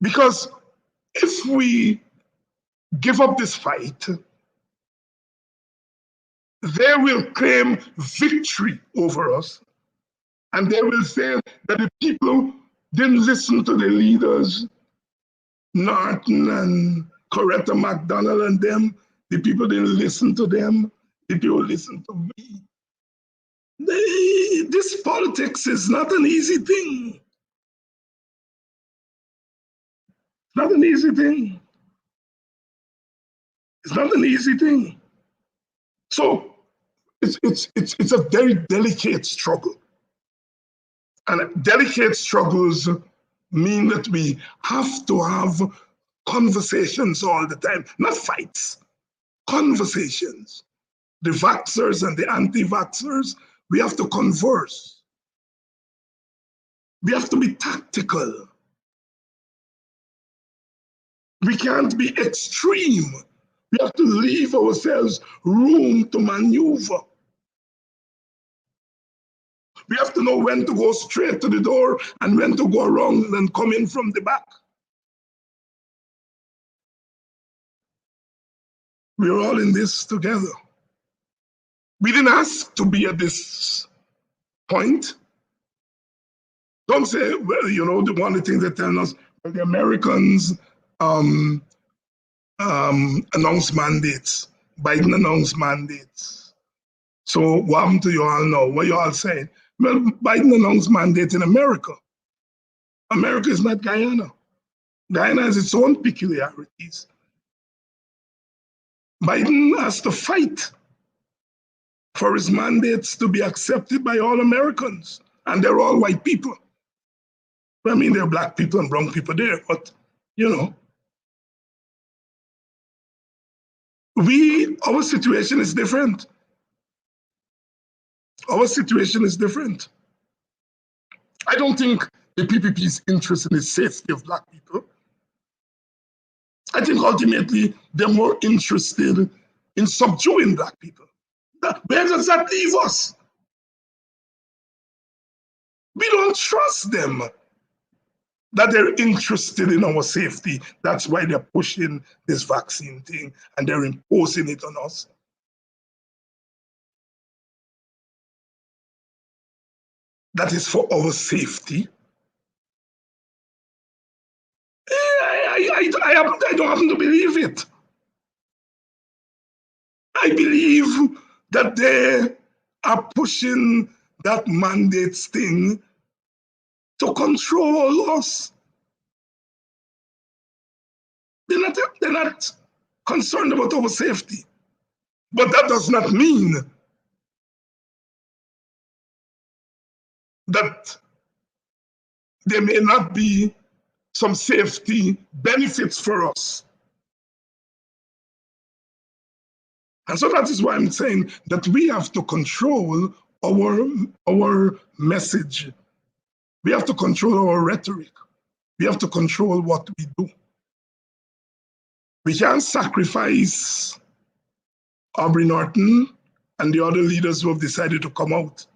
Because if we give up this fight, they will claim victory over us. And they will say that the people didn't listen to the leaders, Norton and Coretta McDonald and them. The people didn't listen to them. The people listened to me. This politics is not an easy thing. It's not an easy thing. It's not an easy thing. So it's a very delicate struggle. And delicate struggles mean that we have to have conversations all the time, not fights, conversations. The vaxxers and the anti-vaxxers, we have to converse. We have to be tactical. We can't be extreme. We have to leave ourselves room to maneuver. We have to know when to go straight to the door and when to go around and come in from the back. We're all in this together. We didn't ask to be at this point. Don't say, well, you know, the one of the things they tell us, well, the Americans announced mandates. Biden announced mandates. So what happened to you all now? What you all saying? Well, Biden announced mandate in America. America is not Guyana. Guyana has its own peculiarities. Biden has to fight for his mandates to be accepted by all Americans. And they're all white people. I mean, there are black people and brown people there, but, you know. Our situation is different. Our situation is different. I don't think the PPP is interested in the safety of black people. I think ultimately they're more interested in subduing black people. Where does that leave us? We don't trust them that they're interested in our safety. That's why they're pushing this vaccine thing and they're imposing it on us. That is for our safety. I don't happen to believe it. I believe that they are pushing that mandates thing to control us. They're not concerned about our safety. But that does not mean that there may not be some safety benefits for us. And so that is why I'm saying that we have to control our message. We have to control our rhetoric. We have to control what we do. We can't sacrifice Aubrey Norton and the other leaders who have decided to come out,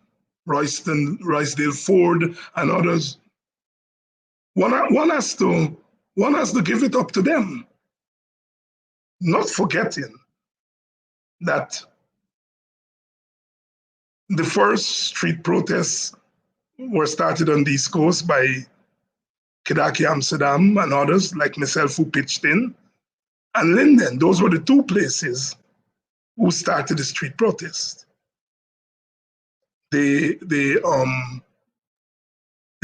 Roysdale Ford and others. One has to give it up to them, not forgetting that the first street protests were started on the East Coast by Kidaki Amsterdam and others like myself who pitched in, and Linden. Those were the two places who started the street protest. The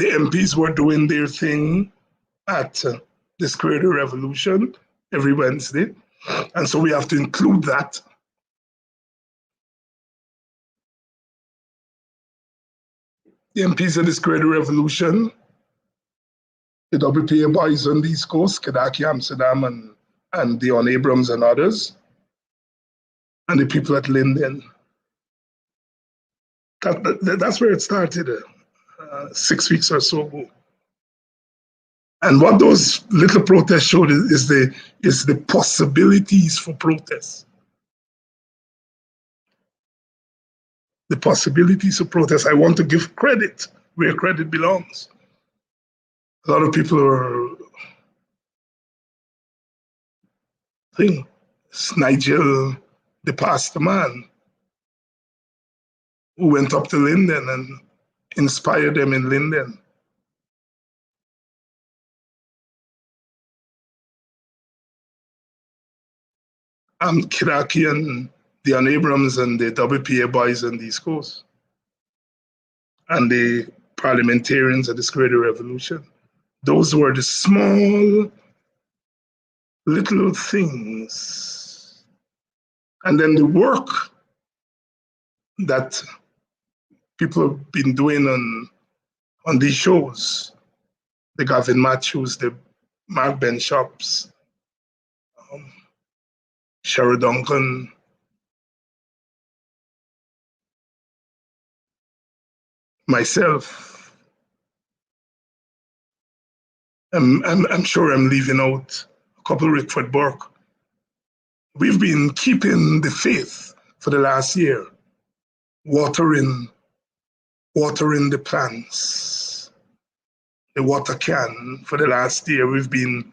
MPs were doing their thing at the Square of the Revolution every Wednesday, and so we have to include that. The MPs of the Square of the Revolution, the WPA boys on the East Coast, Kidaki Amsterdam and Dion Abrams and others, and the people at Linden. That's where it started 6 weeks or so ago. And what those little protests showed is the possibilities for protests. The possibilities of protest. I want to give credit where credit belongs. A lot of people are saying, it's Nigel, the pastor man, who went up to Linden and inspired them in Linden. Kidaki and Dion Abrams and the WPA boys on the East Coast, and the parliamentarians at the Square of the Revolution. Those were the small, little things. And then the work that people have been doing on these shows, the Gavin Matthews, the Mark Benshops, Cheryl Duncan, myself. I'm sure I'm leaving out a couple, Rickford Burke. We've been keeping the faith for the last year, watering the plants, the water can. For the last year, we've been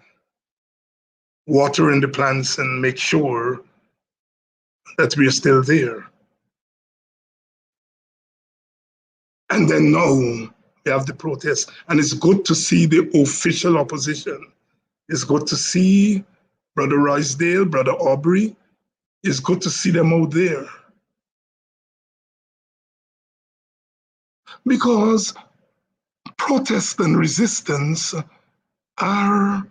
watering the plants and make sure that we're still there. And then now we have the protest, and it's good to see the official opposition. It's good to see Brother Roysdale, Brother Aubrey. It's good to see them out there. Because protest and resistance are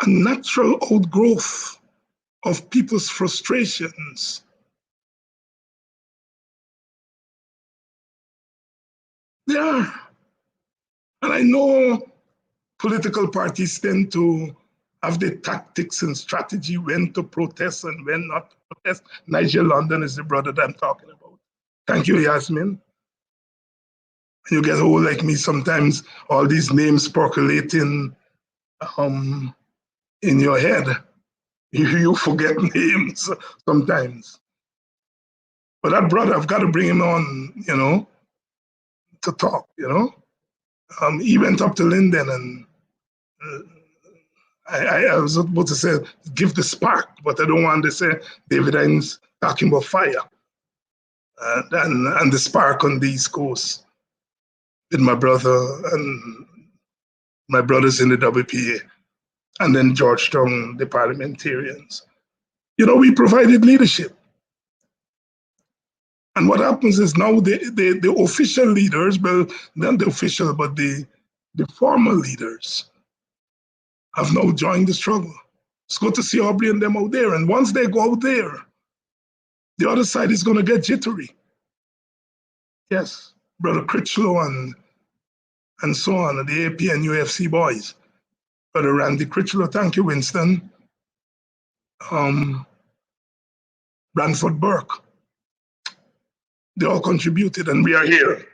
a natural outgrowth of people's frustrations. They are. And I know political parties tend to have the tactics and strategy when to protest and when not to protest. Nigel London is the brother that I'm talking about. Thank you, Yasmin. You get old like me sometimes, all these names percolating in your head. You forget names sometimes. But that brother, I've got to bring him on, to talk, He went up to Linden and I was about to say, give the spark, but I don't want to say David Hinds talking about fire. And the spark on the East Coast with my brother and my brothers in the WPA, and then Georgetown, the parliamentarians. We provided leadership. And what happens is now the official leaders, well, not the official, but the former leaders have now joined the struggle. It's good to see Aubrey and them out there. And once they go out there, the other side is going to get jittery. Yes, Brother Critchlow and so on, the AP and UFC boys. Brother Randy Critchlow, thank you, Winston. Branford Burke. They all contributed, and we are here.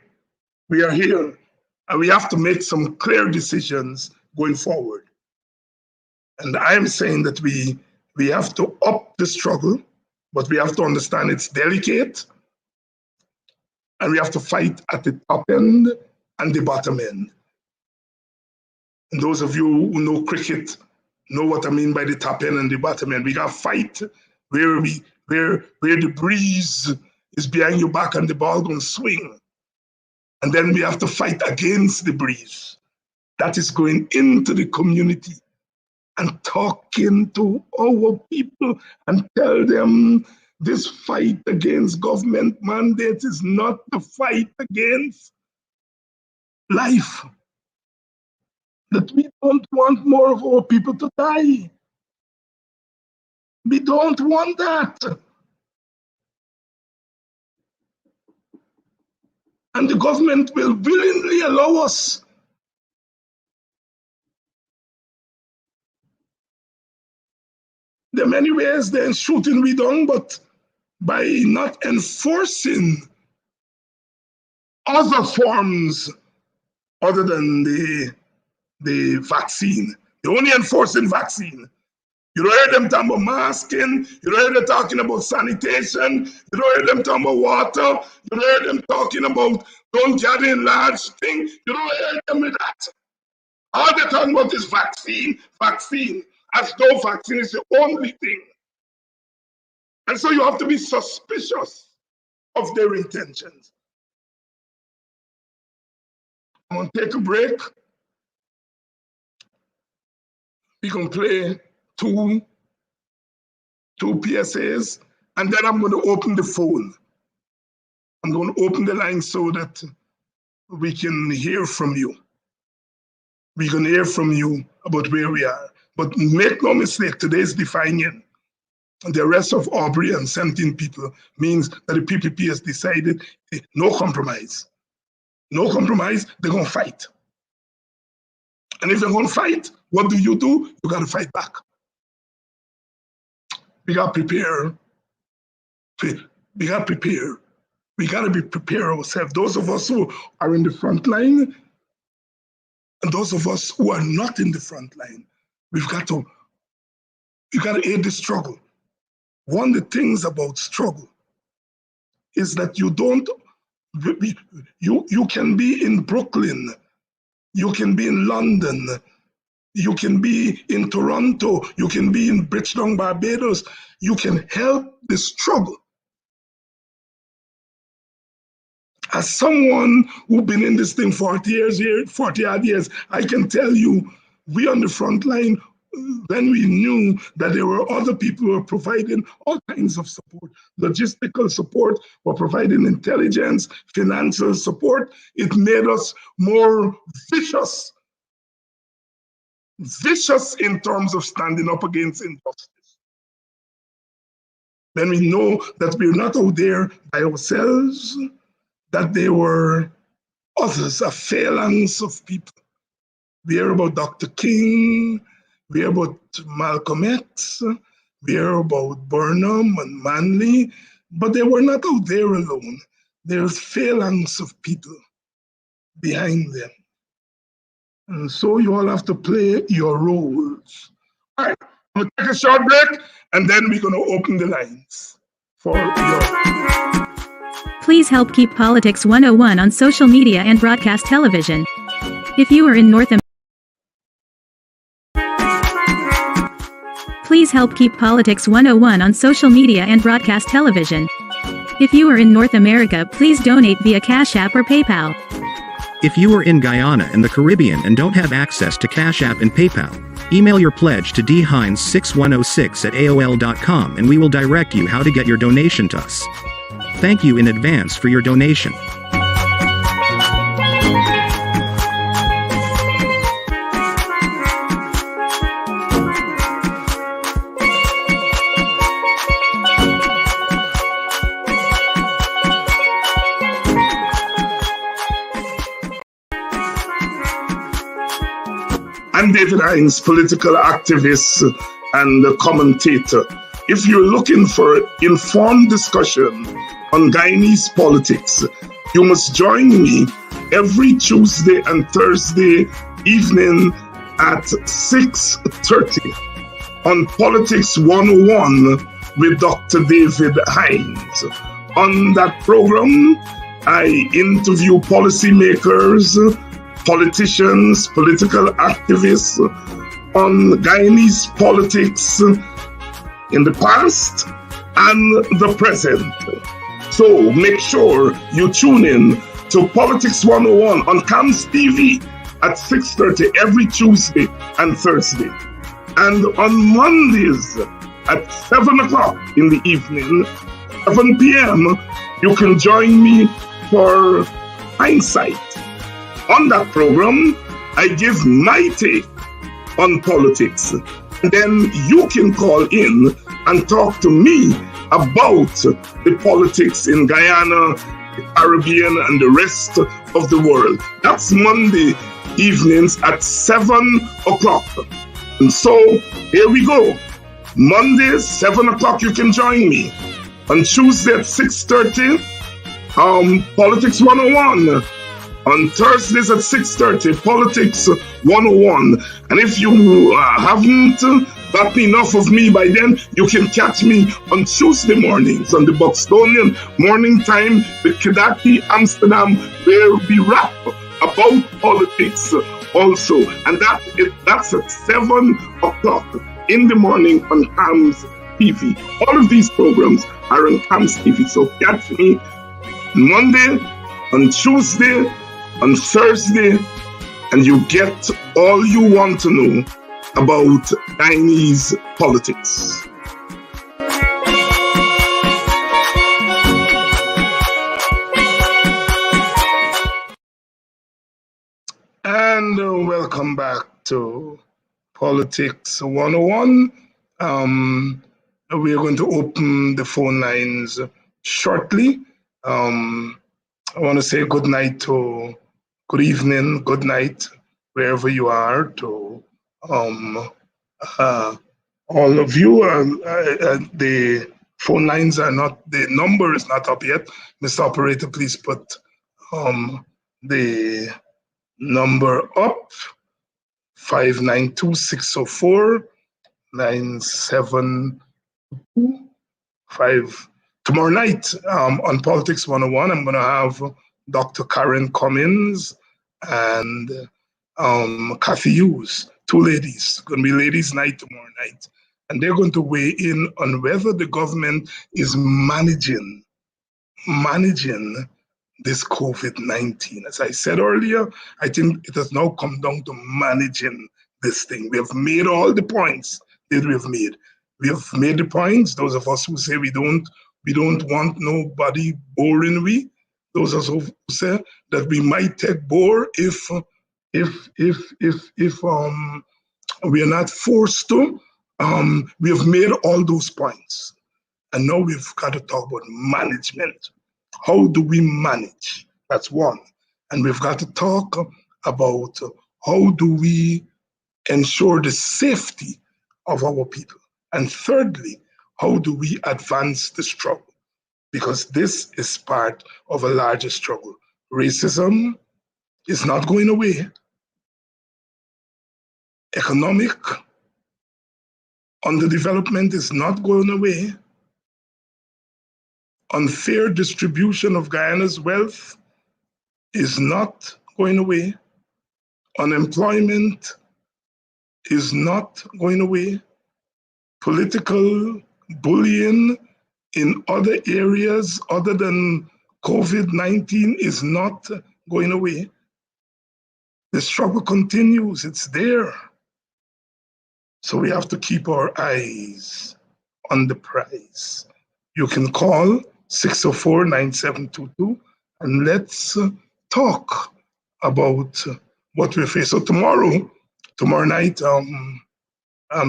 We are here, and we have to make some clear decisions going forward. And I am saying that we have to up the struggle, but we have to understand it's delicate, and we have to fight at the top end and the bottom end. And those of you who know cricket know what I mean by the top end and the bottom end. We got to fight where the breeze is behind your back and the ball going to swing. And then we have to fight against the breeze that is going into the community and talking to our people and tell them this fight against government mandate is not the fight against life. That we don't want more of our people to die. We don't want that. And the government will willingly allow us. There are many ways they're shooting we down, but by not enforcing other forms other than the vaccine, they're only enforcing vaccine. You don't hear them talking about masking. You don't hear them talking about sanitation. You don't hear them talking about water. You don't hear them talking about don't gather in large things. You don't hear them with that. All they're talking about is vaccine, as though vaccine is the only thing. And so you have to be suspicious of their intentions. I'm going to take a break. We can play two PSAs, and then I'm going to open the phone. I'm going to open the line so that we can hear from you. We can hear from you about where we are. But make no mistake, today's defining. And the arrest of Aubrey and 17 people means that the PPP has decided no compromise. No compromise, they're going to fight. And if they're going to fight, what do? You got to fight back. We got to prepare. We got to prepare. We got to be prepared ourselves. Those of us who are in the front line and those of us who are not in the front line, we've got to aid the struggle. One of the things about struggle is that you can be in Brooklyn, you can be in London, you can be in Toronto, you can be in Bridgetown, Barbados. You can help the struggle. As someone who's been in this thing 40 odd years, I can tell you, we on the front line, when we knew that there were other people who were providing all kinds of support, logistical support, or providing intelligence, financial support, it made us more vicious in terms of standing up against injustice. When we know that we're not out there by ourselves, that there were others, a phalanx of people. We hear about Dr. King, we hear about Malcolm X, we hear about Burnham and Manley, but they were not out there alone. There's phalanx of people behind them. And so you all have to play your roles. All right, I'm going to take a short break, and then we're going to open the lines for your... Please help keep Politics 101 on social media and broadcast television. If you are in North America, please help keep Politics 101 on social media and broadcast television. If you are in North America, please donate via Cash App or PayPal. If you are in Guyana and the Caribbean and don't have access to Cash App and PayPal, email your pledge to dhinds6106@aol.com and we will direct you how to get your donation to us. Thank you in advance for your donation. I'm David Hinds, political activist and commentator. If you're looking for informed discussion on Guyanese politics, you must join me every Tuesday and Thursday evening at 6:30 on Politics 101 with Dr. David Hinds. On that program, I interview policymakers, politicians, political activists on Guyanese politics in the past and the present. So make sure you tune in to Politics 101 on CAMS TV at 6:30 every Tuesday and Thursday. And on Mondays at 7 o'clock in the evening, 7 p.m., you can join me for Hinds Sight. On that program, I give my take on politics. And then you can call in and talk to me about the politics in Guyana, the Caribbean, and the rest of the world. That's Monday evenings at 7 o'clock. And so here we go. Monday, 7 o'clock, you can join me. On Tuesday at 6:30, Politics 101. On Thursdays at 6:30, Politics 101. And if you haven't gotten enough of me by then, you can catch me on Tuesday mornings on the Buxtonian Morning Time with Kedaki Amsterdam, where we rap about politics also. And that's at 7 o'clock in the morning on CAMS TV. All of these programs are on CAMS TV. So catch me Monday, on Tuesday, on Thursday, and you get all you want to know about Guyanese politics. And welcome back to Politics 101. We are going to open the phone lines shortly. I want to say good night to, good evening, good night, wherever you are, to all of you. The phone lines are not, the number is not up yet. Mr. Operator, please put the number up, 592-604-9725. Tomorrow night on Politics 101, I'm going to have Dr. Karen Cummins and Kathy Hughes, two ladies. It's going to be ladies' night tomorrow night. And they're going to weigh in on whether the government is managing this COVID-19. As I said earlier, I think it has now come down to managing this thing. We have made all the points that we have made. We have made the points. Those of us who say we don't want nobody boring we. Those of us who say that we might take bore if we are not forced to. We have made all those points. And now we've got to talk about management. How do we manage? That's one. And we've got to talk about how do we ensure the safety of our people. And thirdly, how do we advance the struggle? Because this is part of a larger struggle. Racism is not going away. Economic underdevelopment is not going away. unfair distribution of Guyana's wealth is not going away. Unemployment is not going away. Political bullying in other areas other than COVID-19 is not going away. The struggle continues, it's there. So we have to keep our eyes on the prize. You can call 604-9722 and let's talk about what we face. So tomorrow night,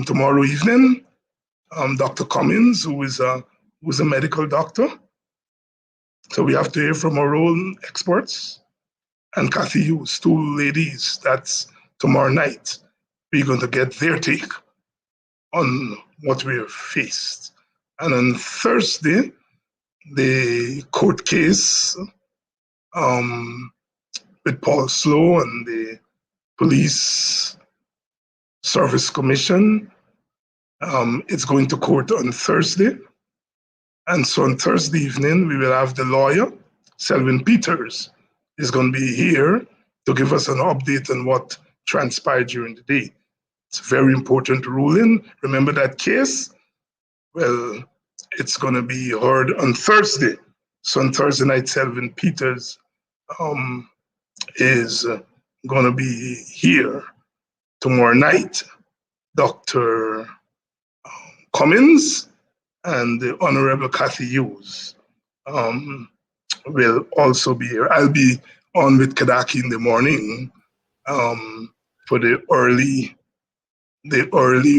tomorrow evening, Dr. Cummins, who is a medical doctor. So we have to hear from our own experts, and Kathy Hughes, two ladies. That's tomorrow night. We're going to get their take on what we have faced. And on Thursday, the court case with Paul Slow and the Police Service Commission, it's going to court on Thursday. And so on Thursday evening, we will have the lawyer, Selwyn Peters, is going to be here to give us an update on what transpired during the day. It's a very important ruling. Remember that case? Well, it's going to be heard on Thursday. So on Thursday night, Selwyn Peters is going to be here. Tomorrow night, Dr. Cummins and the Honorable Kathy Hughes will also be here. I'll be on with Kadaki in the morning for the early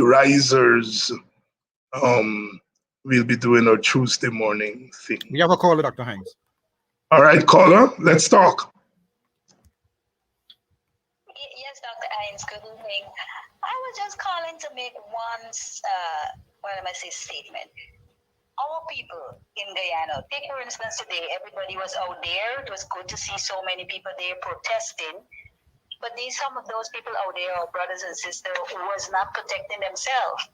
risers. We'll be doing our Tuesday morning thing. We have a caller, Dr. Hinds. All right, caller, let's talk. Yes, Dr. Hinds, good evening. I was just calling to make one, statement. Our people in Guyana, take for instance today, everybody was out there. It was good to see so many people there protesting. But some of those people out there, our brothers and sisters, who was not protecting themselves.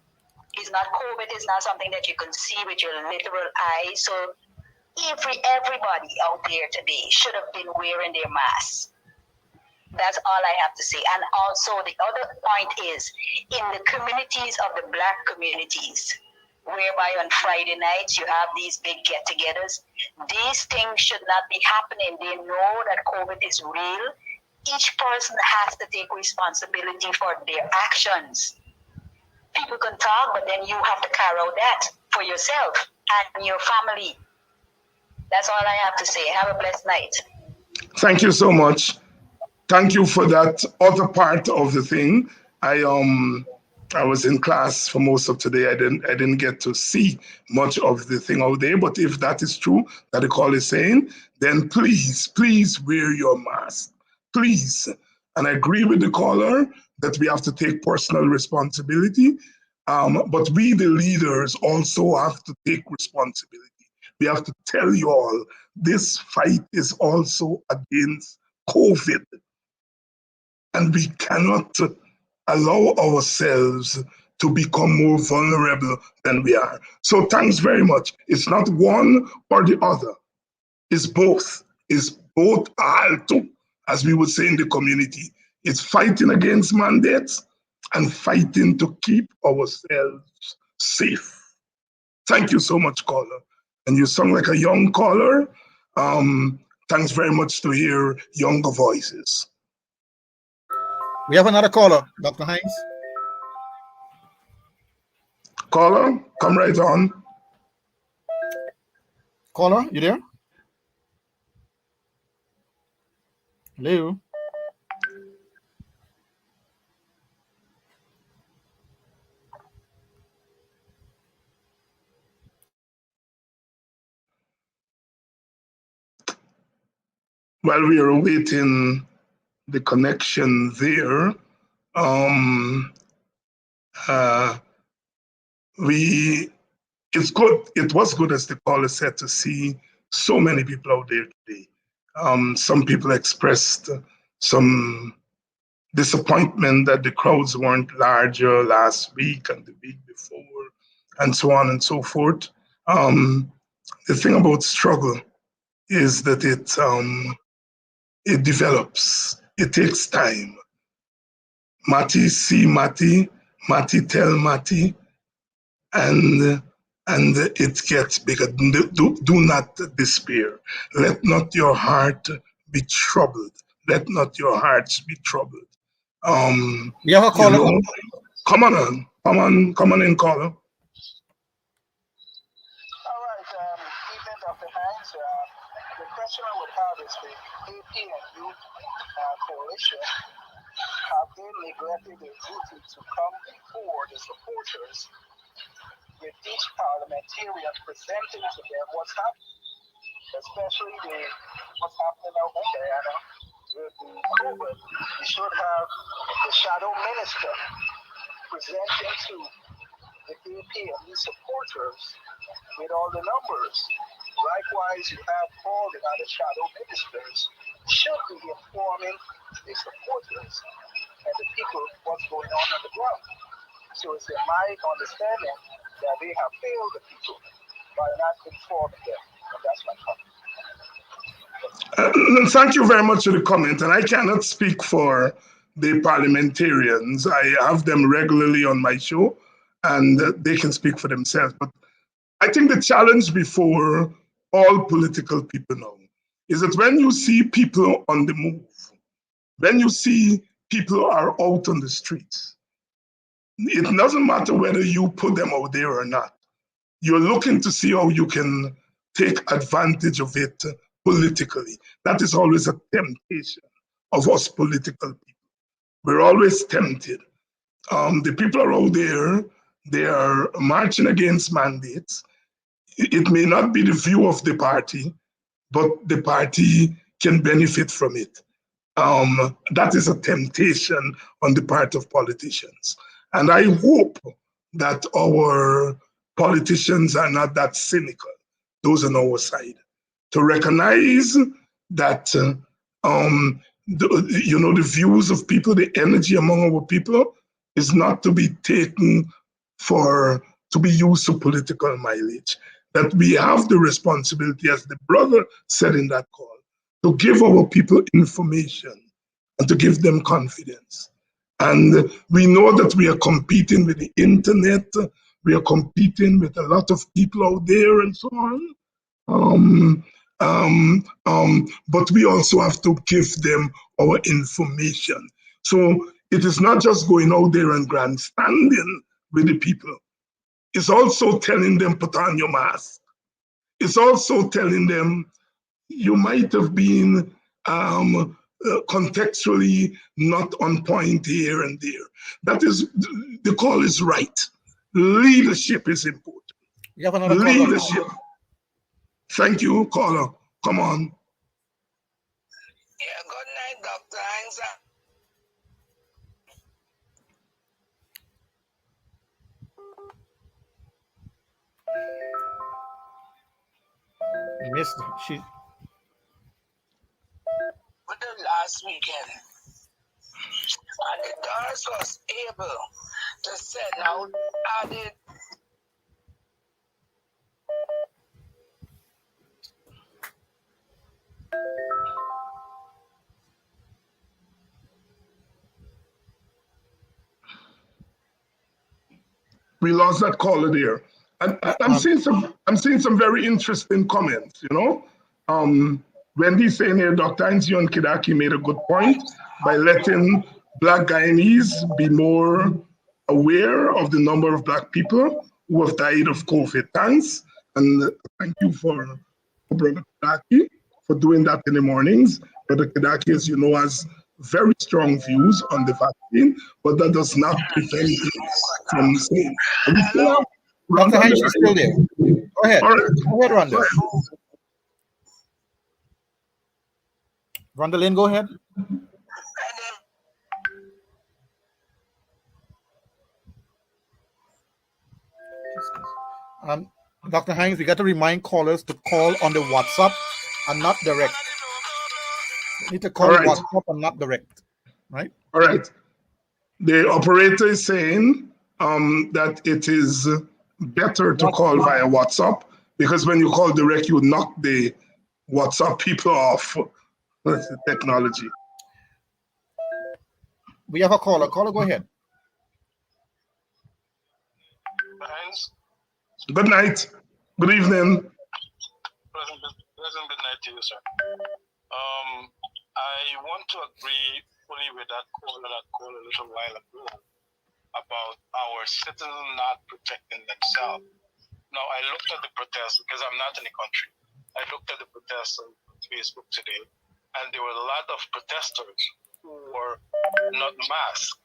It's not COVID, it's not something that you can see with your literal eyes. So everybody out there today should have been wearing their masks. That's all I have to say. And also the other point is, in the communities of the Black communities, whereby on Friday nights you have these big get-togethers, these things should not be happening. They know that COVID is real. Each person has to take responsibility for their actions. People can talk, but then you have to carry out that for yourself and your family. That's all I have to say. Have a blessed night. Thank you so much. Thank you for that other part of the thing. I was in class for most of today. I didn't get to see much of the thing out there. But if that is true, that the call is saying, then please wear your mask. Please. And I agree with the caller that we have to take personal responsibility. But we, the leaders, also have to take responsibility. We have to tell you all, this fight is also against COVID. And we cannot allow ourselves to become more vulnerable than we are. So thanks very much. It's not one or the other. It's both. It's both alto, as we would say in the community. It's fighting against mandates and fighting to keep ourselves safe. Thank you so much, caller. And you sound like a young caller. Thanks very much to hear younger voices. We have another caller, Dr. Hinds. Caller, come right on. Caller, you there? Hello? While we are awaiting the connection there, it's good. It was good, as the caller said, to see so many people out there today. Some people expressed some disappointment that the crowds weren't larger last week and the week before, and so on and so forth. the thing about struggle is that it develops. It takes time. Mati see Mati, Mati tell Mati, and it gets bigger. Do not despair. Let not your heart be troubled. Let not your hearts be troubled. We have a You caller. know, come on in, caller. All right, evening, Dr. Hinds. The question I would have is the AP and Youth Coalition, have they neglected their duty to come before the supporters with each parliamentarian presenting to them what's happening, especially what's happening out in Guyana with the COVID? You should have the shadow minister presenting to the AP and the supporters with all the numbers. Likewise, you have all the other shadow ministers should be informing the supporters and the people what's going on the ground. So it's in my understanding that they have failed the people by not informing them. And that's my comment. Thank you very much for the comment. And I cannot speak for the parliamentarians. I have them regularly on my show, and they can speak for themselves. But I think the challenge before all political people now is that when you see people on the move, when you see people are out on the streets, it doesn't matter whether you put them out there or not. You're looking to see how you can take advantage of it politically. That is always a temptation of us political people. We're always tempted. The people are out there, they are marching against mandates. It may not be the view of the party, but the party can benefit from it. That is a temptation on the part of politicians. And I hope that our politicians are not that cynical, those on our side, to recognize that the views of people, the energy among our people is not to be taken to be used for political mileage. That we have the responsibility, as the brother said in that call, to give our people information and to give them confidence. And we know that we are competing with the internet, we are competing with a lot of people out there and so on. But we also have to give them our information. So it is not just going out there and grandstanding with the people. It's also telling them, put on your mask. It's also telling them, you might have been contextually not on point here and there. That is, the call is right. Leadership is important. We have another Leadership. caller. Thank you, caller. Come on. Yeah, good night, Dr. Hinds. Missed she. With the last weekend, and the DORS was able to send out added We lost that caller there. I'm seeing some very interesting comments, Wendy's saying here, Dr. Anzion Kidaki made a good point by letting Black Guyanese be more aware of the number of Black people who have died of COVID. Thanks. And thank you for Brother Kidaki for doing that in the mornings. Brother Kidaki, as you know, has very strong views on the vaccine, but that does not prevent it from saying. Dr. Hinds is still there. Go ahead. All right. Go ahead, Rhonda. Rhonda Lynn, go ahead. Dr. Hinds, we got to remind callers to call on the WhatsApp and not direct. You need to call WhatsApp and not direct, right? All right. The operator is saying that it is better to call via WhatsApp because when you call direct, you knock the WhatsApp people off. Technology. We have a caller. Caller, go ahead. Good night. Good evening. Pleasant good night to you, sir. I want to agree fully with that call a little while ago about our citizens not protecting themselves. Now, I looked at the protests because I'm not in the country. I looked at the protests on Facebook today, and there were a lot of protesters who were not masked.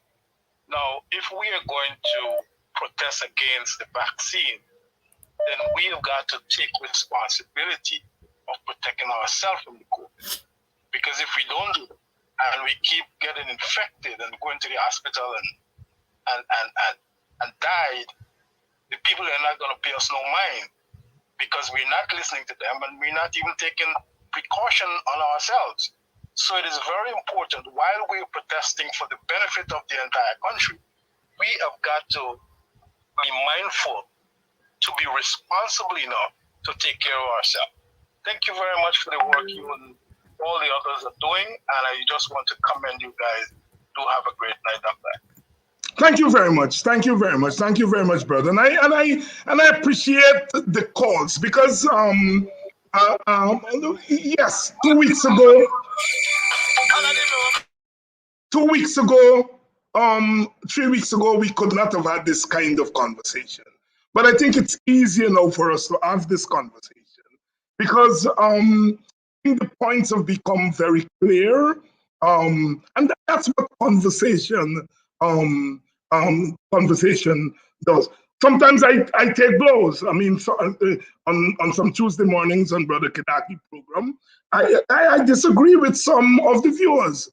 Now, if we are going to protest against the vaccine, then we have got to take responsibility of protecting ourselves from the COVID. Because if we don't do it, and we keep getting infected and going to the hospital and died, the people are not going to pay us no mind because we're not listening to them and we're not even taking precaution on ourselves. So it is very important while we're protesting for the benefit of the entire country, we have got to be mindful to be responsible enough to take care of ourselves. Thank you very much for the work you and all the others are doing, and I just want to commend you guys. Do have a great night up there. Thank you very much. Thank you very much. Thank you very much, brother. And I appreciate the calls because yes, 2 weeks ago, 3 weeks ago, we could not have had this kind of conversation. But I think it's easier now for us to have this conversation because the points have become very clear, and that's what conversation does. Sometimes I take blows. I mean, on some Tuesday mornings on Brother Kedaki program, I disagree with some of the viewers,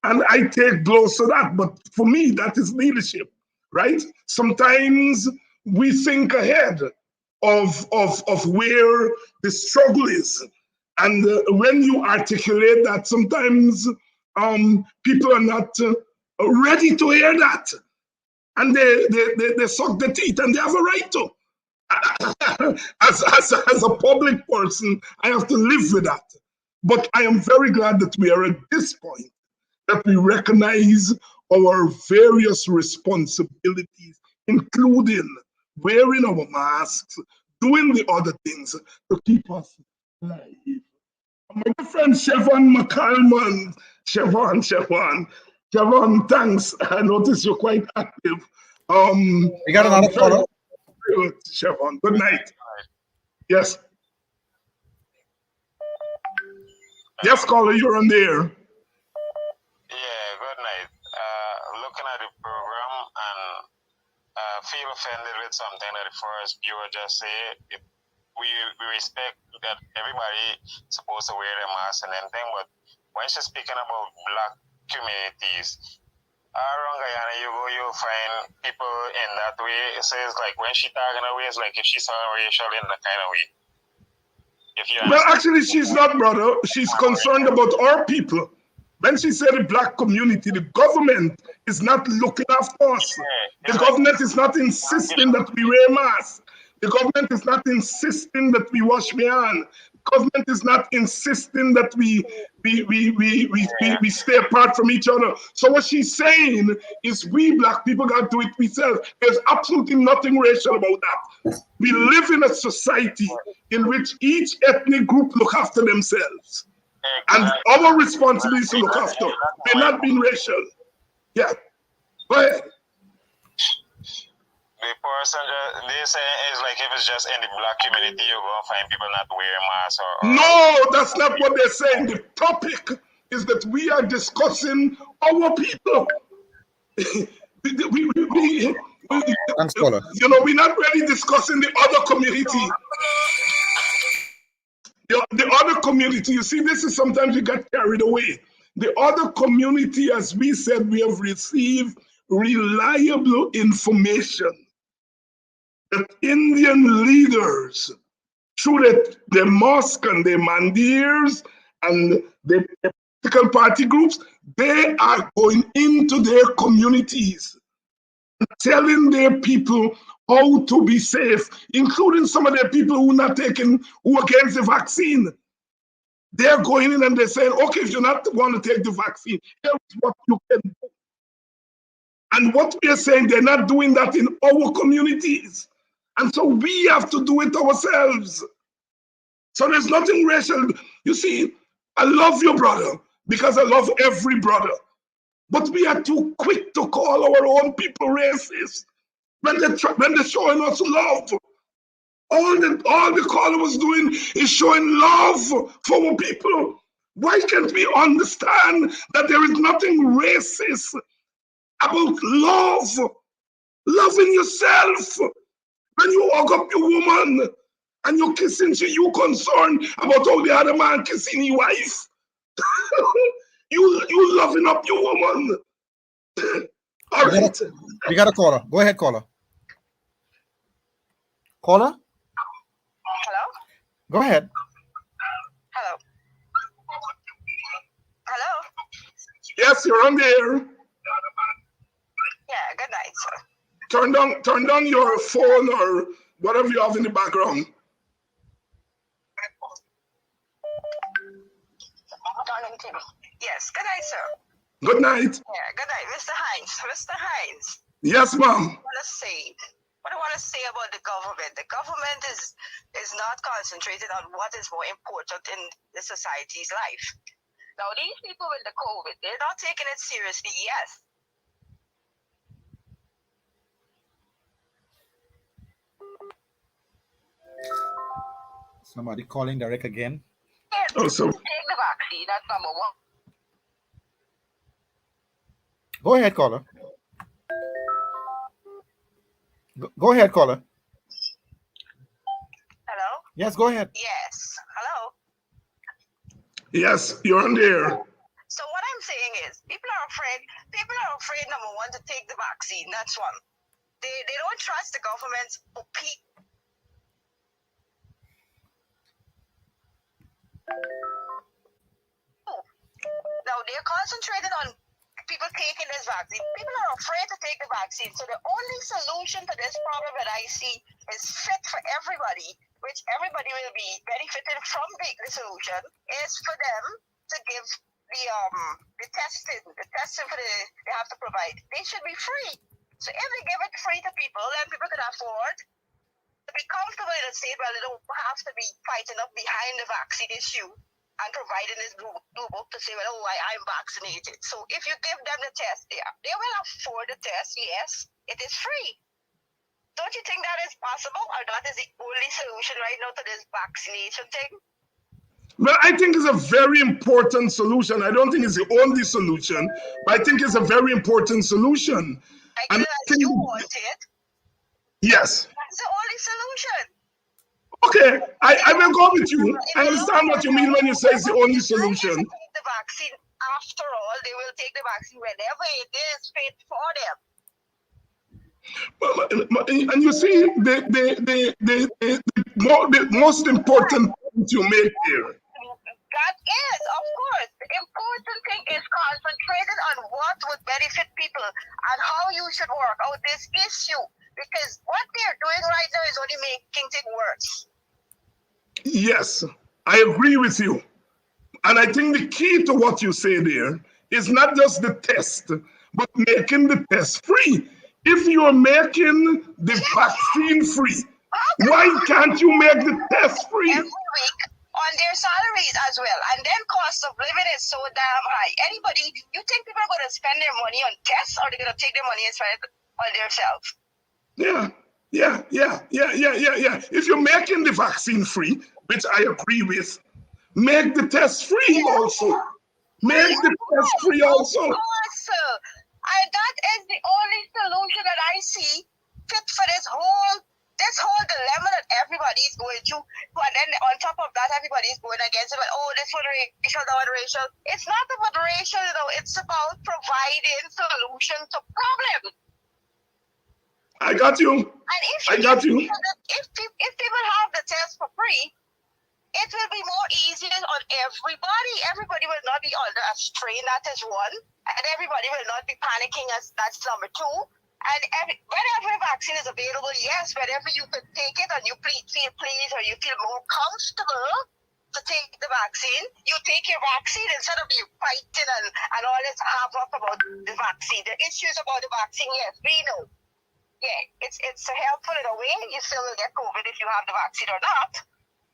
and I take blows for that. But for me, that is leadership, right? Sometimes we think ahead of where the struggle is. And when you articulate that, sometimes people are not ready to hear that. And they suck the teeth, and they have a right to. As a public person, I have to live with that. But I am very glad that we are at this point, that we recognize our various responsibilities, including wearing our masks, doing the other things to keep us alive. My good friend Chevon McCalman, Chevon, thanks. I notice you're quite active. We got another caller. Good, Chevon. Good night. Yes. Yes, caller, you're on there. Yeah, good night. Looking at the program and feel offended with something that the first viewer just said. We respect that everybody supposed to wear their mask and everything, but when she's speaking about black communities, around Guyana, you'll find people in that way. It says like when she talking away, it's like if she's racial in that kind of way. Well, actually, she's not, brother. She's concerned about our people. When she said the black community, the government is not looking after us. The government is not insisting that we wear masks. The government is not insisting that we wash our hands. The government is not insisting that we stay apart from each other. So what she's saying is we black people got to do it ourselves. There's absolutely nothing racial about that. We live in a society in which each ethnic group look after themselves. And our responsibility is to look after. They're not being racial. Yeah. Go ahead. The person they say is like if it's just in the black community, you're gonna find people not wearing masks No, that's not what they're saying. The topic is that we are discussing our people. Thanks, caller. We're not really discussing the other community. The other community, you see, this is sometimes you get carried away. The other community, as we said, we have received reliable information that Indian leaders, through the mosque and the mandirs and the political party groups, they are going into their communities, telling their people how to be safe, including some of the people who are against the vaccine. They're going in and they're saying, okay, if you're not want to take the vaccine, here's what you can do. And what we are saying, they're not doing that in our communities. And so we have to do it ourselves. So there's nothing racial. You see, I love your brother because I love every brother. But we are too quick to call our own people racist when they're showing us love. All the caller was doing is showing love for our people. Why can't we understand that there is nothing racist about love? Loving yourself. When you hug up your woman and you're kissing, you concerned about how the other man kissing your wife. you loving up your woman. All right. We got a caller. Go ahead, caller. Caller? Hello? Go ahead. Hello? Hello? Yes, you're on the air. Yeah, good night, sir. Turn down your phone or whatever you have in the background. Yes, good night, sir. Good night. Yeah, good night, Mr. Hinds. Mr. Hinds. Yes, ma'am. What I want to say about the government is not concentrated on what is more important in the society's life. Now, these people with the COVID, they're not taking it seriously, yes. Somebody calling direct again. Oh, so Take the vaccine, that's number one. Go ahead, caller. Go ahead, caller. Hello? Yes, go ahead. Yes. Hello? yes, you're on the air. So what I'm saying is, people are afraid, number one, to take the vaccine. That's one. They don't trust the government's opinion. Now, they're concentrated on people taking this vaccine. People are afraid to take the vaccine. So the only solution to this problem that I see is fit for everybody, which everybody will be benefiting from the solution, is for them to give the testing for they have to provide. They should be free. So if they give it free to people, then people can afford to be comfortable in a state where they don't have to be fighting up behind the vaccine issue and providing this blue book to say, well, oh, I'm vaccinated. So if you give them the test, they will afford the test, yes, it is free. Don't you think that is possible, or that is the only solution right now to this vaccination thing? Well, I think it's a very important solution. I don't think it's the only solution, but I think it's a very important solution. I guess you want it. Yes. That's the only solution. Okay, I will go with you. I understand what you mean when you say it's the only solution. Take the vaccine. After all, they will take the vaccine whenever it is fit for them. And you see, the most important point you make here. That is, of course, the important thing is concentrated on what would benefit people and how you should work out this issue. Because what they're doing right now is only making things worse. Yes, I agree with you. And I think the key to what you say there is not just the test, but making the test free. If you're making the vaccine free, why can't you make the test free? Every week on their salaries as well. And then cost of living is so damn high. You think people are going to spend their money on tests, or they're going to take their money and spend it on themselves? Yeah. If you're making the vaccine free, which I agree with, make the test free also. Make the test free also. Of course, and that is the only solution that I see fit for this whole dilemma that everybody is going through. But then on top of that, everybody is going against it. But, oh, this one racial, that one racial. It's not about racial, it's about providing solutions to problems. I got you. And if people have the test for free, it will be more easier on everybody. Everybody will not be under a strain, that is one. And everybody will not be panicking, as that's number two. And whenever a vaccine is available, yes, whenever you can take it and you feel pleased or you feel more comfortable to take the vaccine, you take your vaccine instead of you fighting and all this havoc about the vaccine. The issues about the vaccine, yes, we know. Yeah, it's helpful in a way. You still will get COVID if you have the vaccine or not.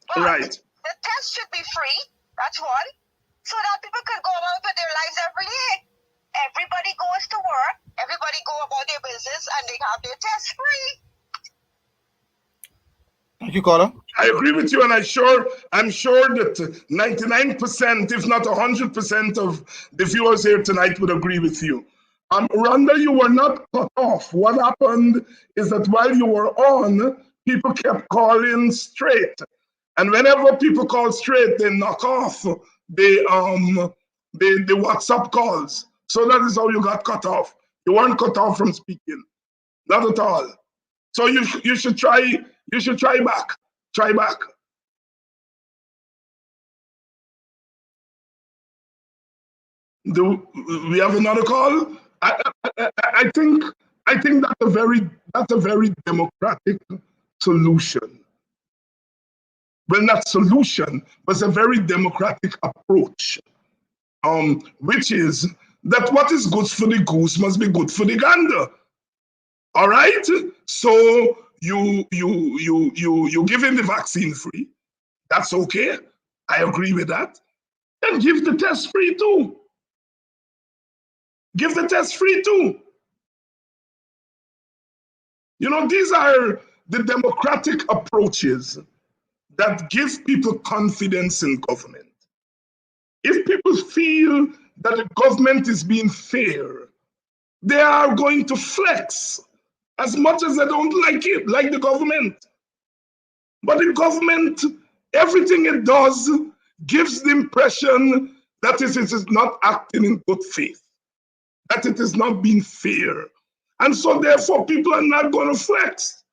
But Right. the test should be free. That's one. So that people can go about with their lives every day. Everybody goes to work. Everybody go about their business and they have their test free. Thank you, caller. I agree with you, and I'm sure that 99%, if not 100% of the viewers here tonight would agree with you. Rhonda, you were not cut off. What happened is that while you were on, people kept calling straight, and whenever people call straight, they knock off the WhatsApp calls. So that is how you got cut off. You weren't cut off from speaking, not at all. So you should try. You should try back. Try back. Do we have another call? I think that's a very democratic solution. Well, not solution, but it's a very democratic approach. Which is that what is good for the goose must be good for the gander. All right. So you give him the vaccine free. That's okay. I agree with that. And give the test free too. Give the test free too. You know, these are the democratic approaches that give people confidence in government. If people feel that the government is being fair, they are going to flex as much as they don't like it, like the government. But the government, everything it does gives the impression that it is not acting in good faith, that it is not being fair. And so therefore people are not going to flex.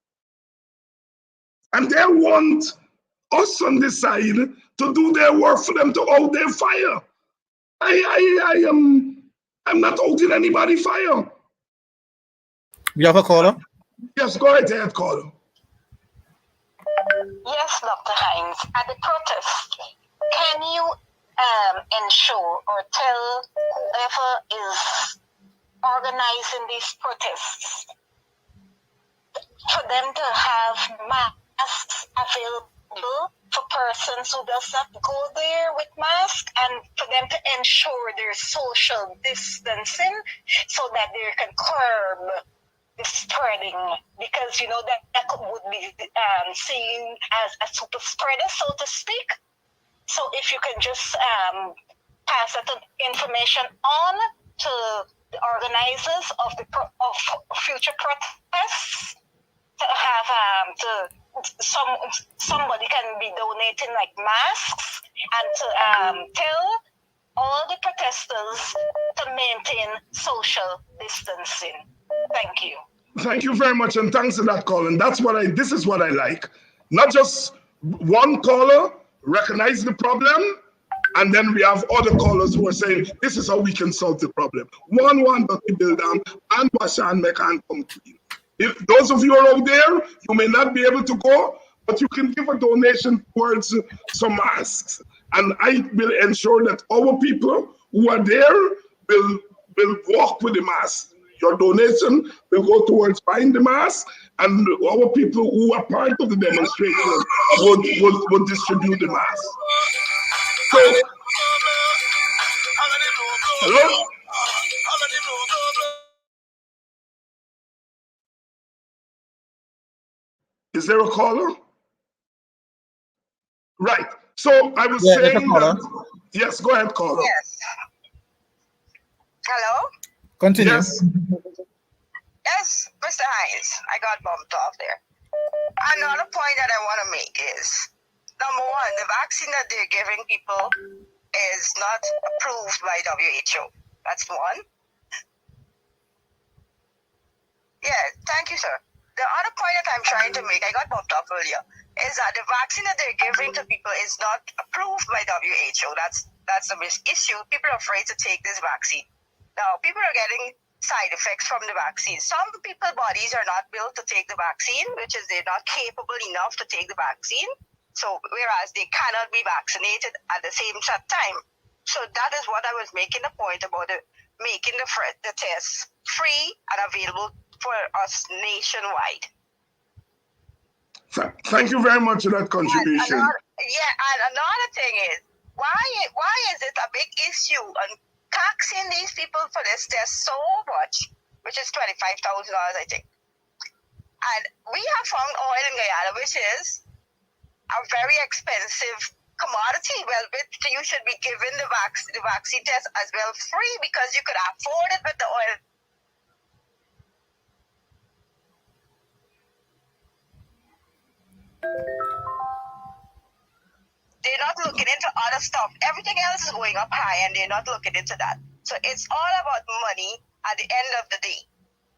And they want us on this side to do their work for them to hold their fire. I'm not holding anybody fire. We have a caller. Yes, go ahead, caller. Yes, Dr. Hinds. At the protest, can you ensure or tell whoever is organizing these protests for them to have masks available for persons who does not go there with masks, and for them to ensure their social distancing so that they can curb the spreading, because you know that would be seen as a super spreader, so to speak. So if you can just pass that information on to the organizers of the of future protests, to have somebody can be donating like masks, and to tell all the protesters to maintain social distancing. Thank you. Thank you very much, and thanks for that, Colin. This is what I like. Not just one caller recognize the problem, and then we have other callers who are saying, this is how we can solve the problem. One, but we build them, and wash and make and come clean. If those of you are out there, you may not be able to go, but you can give a donation towards some masks. And I will ensure that our people who are there will walk with the mask. Your donation will go towards buying the mask, and our people who are part of the demonstration would distribute the mask. So, hello? Is there a caller? Right. So I was saying that. Yes, go ahead, caller. Yes. Hello? Continue. Yes. Yes, Mr. Hinds, I got bumped off there. Another point that I want to make is, number one, the vaccine that they're giving people is not approved by WHO. That's one. Yeah, thank you, sir. The other point that I'm trying to make, I got bumped off earlier, is that the vaccine that they're giving to people is not approved by WHO. That's the issue. People are afraid to take this vaccine. Now, people are getting side effects from the vaccine. Some people's bodies are not built to take the vaccine, which is they're not capable enough to take the vaccine. So whereas they cannot be vaccinated at the same time. So that is what I was making the point about making the tests free and available for us nationwide. Thank you very much for that contribution. And another thing is, why is it a big issue on taxing these people for this test so much, which is $25,000, I think. And we have found oil in Guyana, which is a very expensive commodity. Well, you should be given the vaccine test as well free because you could afford it with the oil. They're not looking into other stuff. Everything else is going up high, and they're not looking into that. So it's all about money at the end of the day.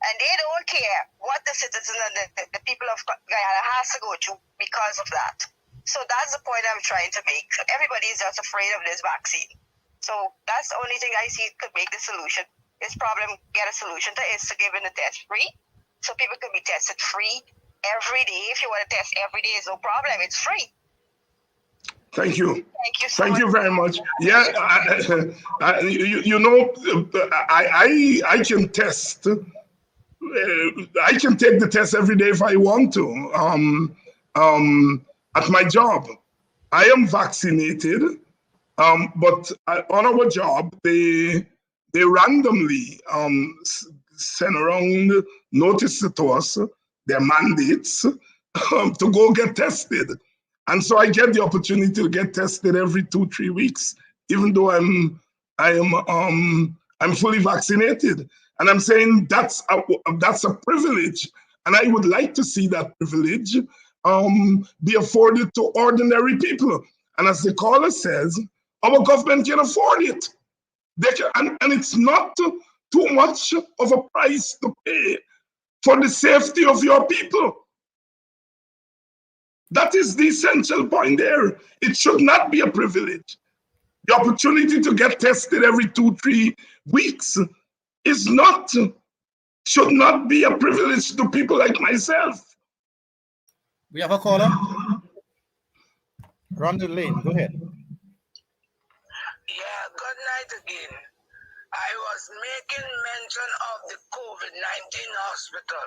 And they don't care what the citizens and the people of Guyana has to go through because of that. So that's the point I'm trying to make. Everybody is just afraid of this vaccine. So that's the only thing I see could make the solution. This problem, get a solution to, is to give in the test free. So people can be tested free every day. If you want to test every day, it's no problem. It's free. Thank you. Thank you. Thank you very much. Yeah, I can test. I can take the test every day if I want to. At my job, I am vaccinated, but on our job, they randomly send around notices to us, their mandates, to go get tested. And so I get the opportunity to get tested every 2-3 weeks, even though I'm fully vaccinated. And I'm saying that's a privilege, and I would like to see that privilege be afforded to ordinary people. And as the caller says, our government can afford it. They can, and it's not too much of a price to pay for the safety of your people. That is the essential point there. It should not be a privilege. The opportunity to get tested every 2-3 weeks should not be a privilege to people like myself. We have a caller. Run the lane. Go ahead. Yeah, good night again. I was making mention of the COVID-19 hospital.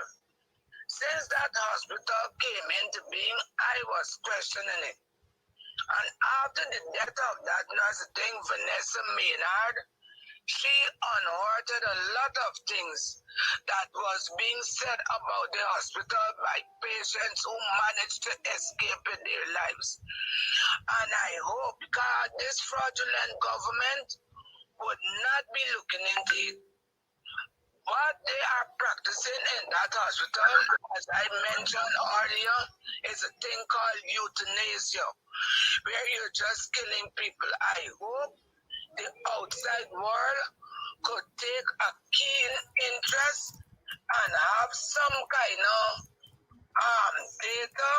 Since that hospital came into being, I was questioning it. And after the death of that nurse, I think Vanessa Maynard, she unearthed a lot of things that was being said about the hospital by patients who managed to escape their lives. And I hope God, this fraudulent government would not be looking into it. What they are practicing in that hospital, as I mentioned earlier, is a thing called euthanasia, where you're just killing people. I hope the outside world could take a keen interest and have some kind of data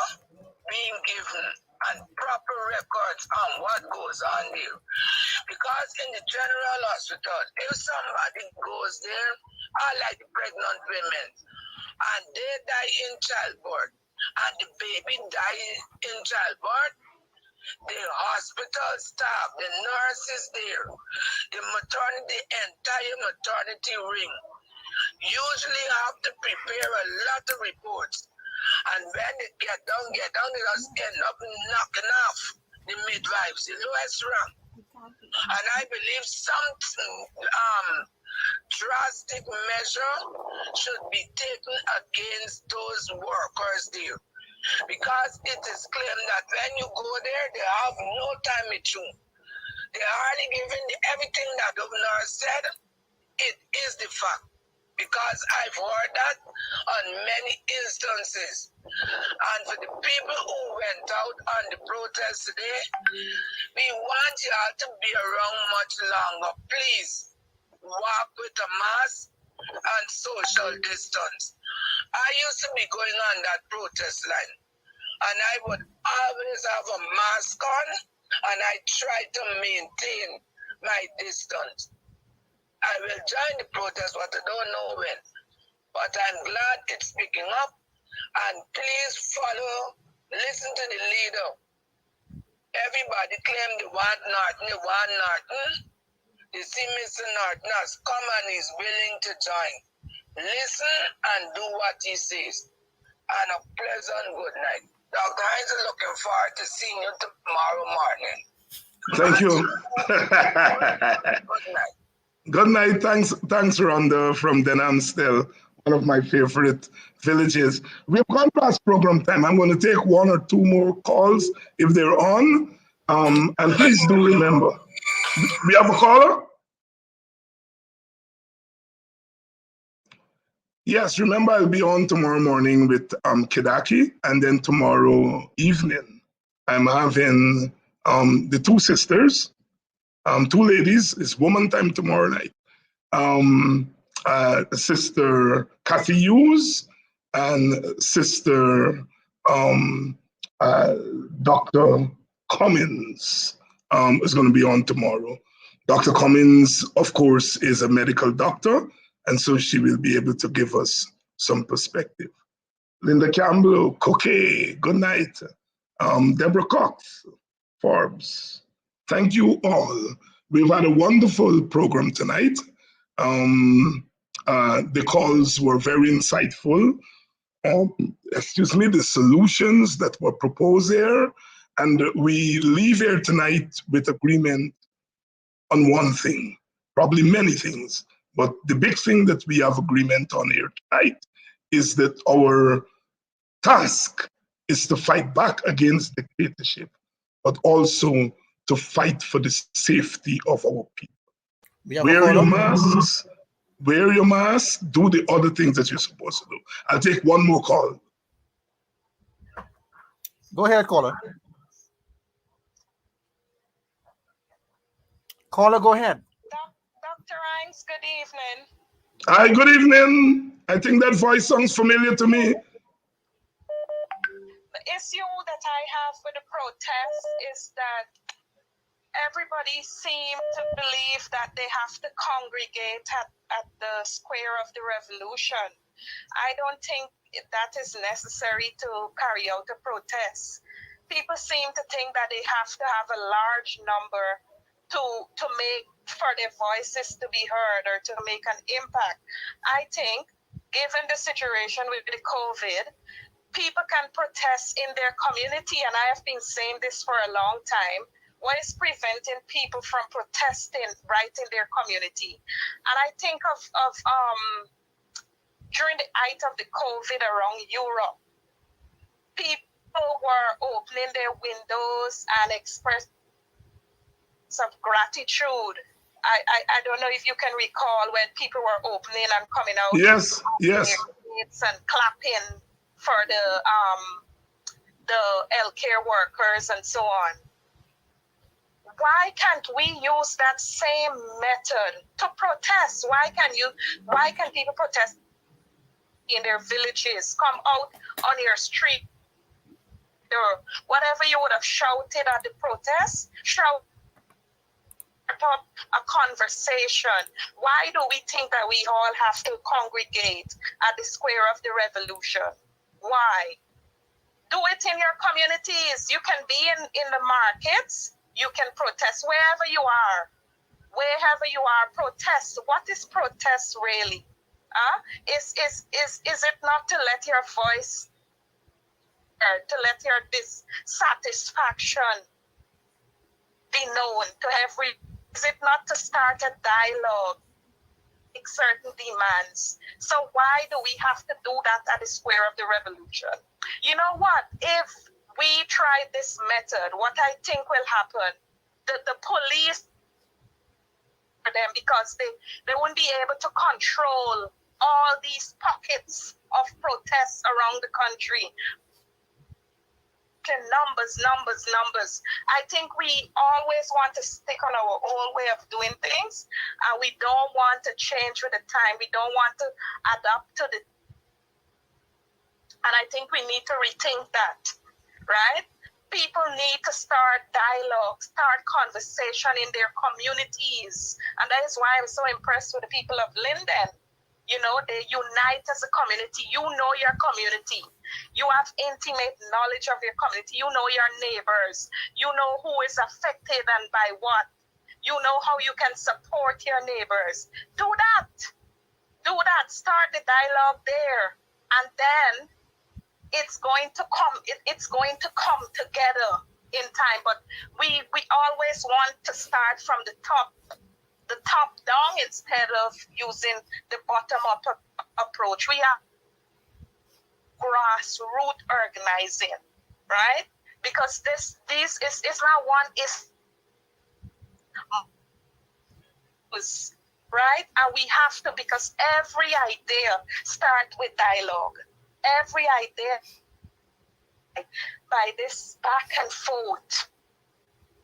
being given and proper records on what goes on there. Because in the general hospital, if somebody goes there, like the pregnant women, and they die in childbirth, and the baby dies in childbirth, the hospital staff, the nurses there, the entire maternity ring, usually have to prepare a lot of reports. And when they get down, they just end up knocking off the midwives, the lowest rank. And I believe some drastic measure should be taken against those workers there. Because it is claimed that when you go there, they have no time with you. They are hardly giving everything that the nurse said. It is the fact. Because I've heard that on many instances. And for the people who went out on the protest today, we want y'all to be around much longer. Please walk with a mask and social distance. I used to be going on that protest line, and I would always have a mask on, and I try to maintain my distance. I will join the protest, but I don't know when. But I'm glad it's picking up. And please follow, listen to the leader. Everybody claim they want Norton, they want Norton. You see Mr. Norton has come and he's willing to join. Listen and do what he says. And a pleasant good night. Dr. Hinds is looking forward to seeing you tomorrow morning. Thank you. Good night. Good night. Thanks, Rhonda from Denham still, one of my favorite villages. We've gone past program time. I'm going to take one or two more calls if they're on. And please do remember, we have a caller? Yes, remember I'll be on tomorrow morning with Kidaki, and then tomorrow evening I'm having the two sisters, two ladies. It's woman time tomorrow night. Sister Kathy Hughes and Sister Dr. Cummins is going to be on tomorrow. Dr. Cummins, of course, is a medical doctor, and so she will be able to give us some perspective. Linda Campbell, Cookie, good night. Deborah Cox, Forbes, thank you all. We've had a wonderful program tonight. The calls were very insightful. The solutions that were proposed here, and we leave here tonight with agreement on one thing, probably many things, but the big thing that we have agreement on here tonight is that our task is to fight back against dictatorship, but also to fight for the safety of our people. Wear your masks, do the other things that you're supposed to do. I'll take one more call. Go ahead, caller. Caller, go ahead. Dr. Hinds, good evening. Hi, good evening. I think that voice sounds familiar to me. The issue that I have with the protest is that everybody seems to believe that they have to congregate at the square of the revolution. I don't think that is necessary to carry out a protest. People seem to think that they have to have a large number to make for their voices to be heard or to make an impact. I think, given the situation with the COVID, people can protest in their community, and I have been saying this for a long time. What is preventing people from protesting right in their community? And I think of during the height of the COVID around Europe, people were opening their windows and expressing of gratitude. I don't know if you can recall when people were opening and coming out. Yes. And clapping for the healthcare workers and so on. Why can't we use that same method to protest? Why can people protest in their villages? Come out on your street or whatever you would have shouted at the protest, shout up a conversation. Why do we think that we all have to congregate at the square of the revolution? Why? Do it in your communities. You can be in the markets. You can protest wherever you are. Wherever you are, protest. What is protest really? Is it not to let your voice, to let your dissatisfaction be known to every? Is it not to start a dialogue, make certain demands? So why do we have to do that at the square of the revolution? You know what? If we try this method, what I think will happen, the police, for them, because they won't be able to control all these pockets of protests around the country. Numbers. I think we always want to stick on our old way of doing things, and we don't want to change with the time. We don't want to adapt to the, and I think we need to rethink that, right? people need to start dialogue, start conversation in their communities. And that is why I'm so impressed with the people of Linden. You know, they unite as a community. You know your community. You have intimate knowledge of your community. You know your neighbors. You know who is affected and by what. You know how you can support your neighbors. Do that. Do that. Start the dialogue there. And then it's going to come. It's going to come together in time. But we always want to start from the top down instead of using the bottom up approach. We are grassroots organizing, right? Because this is not one is right, and we have to, because every idea start with dialogue. Every idea by this back and forth.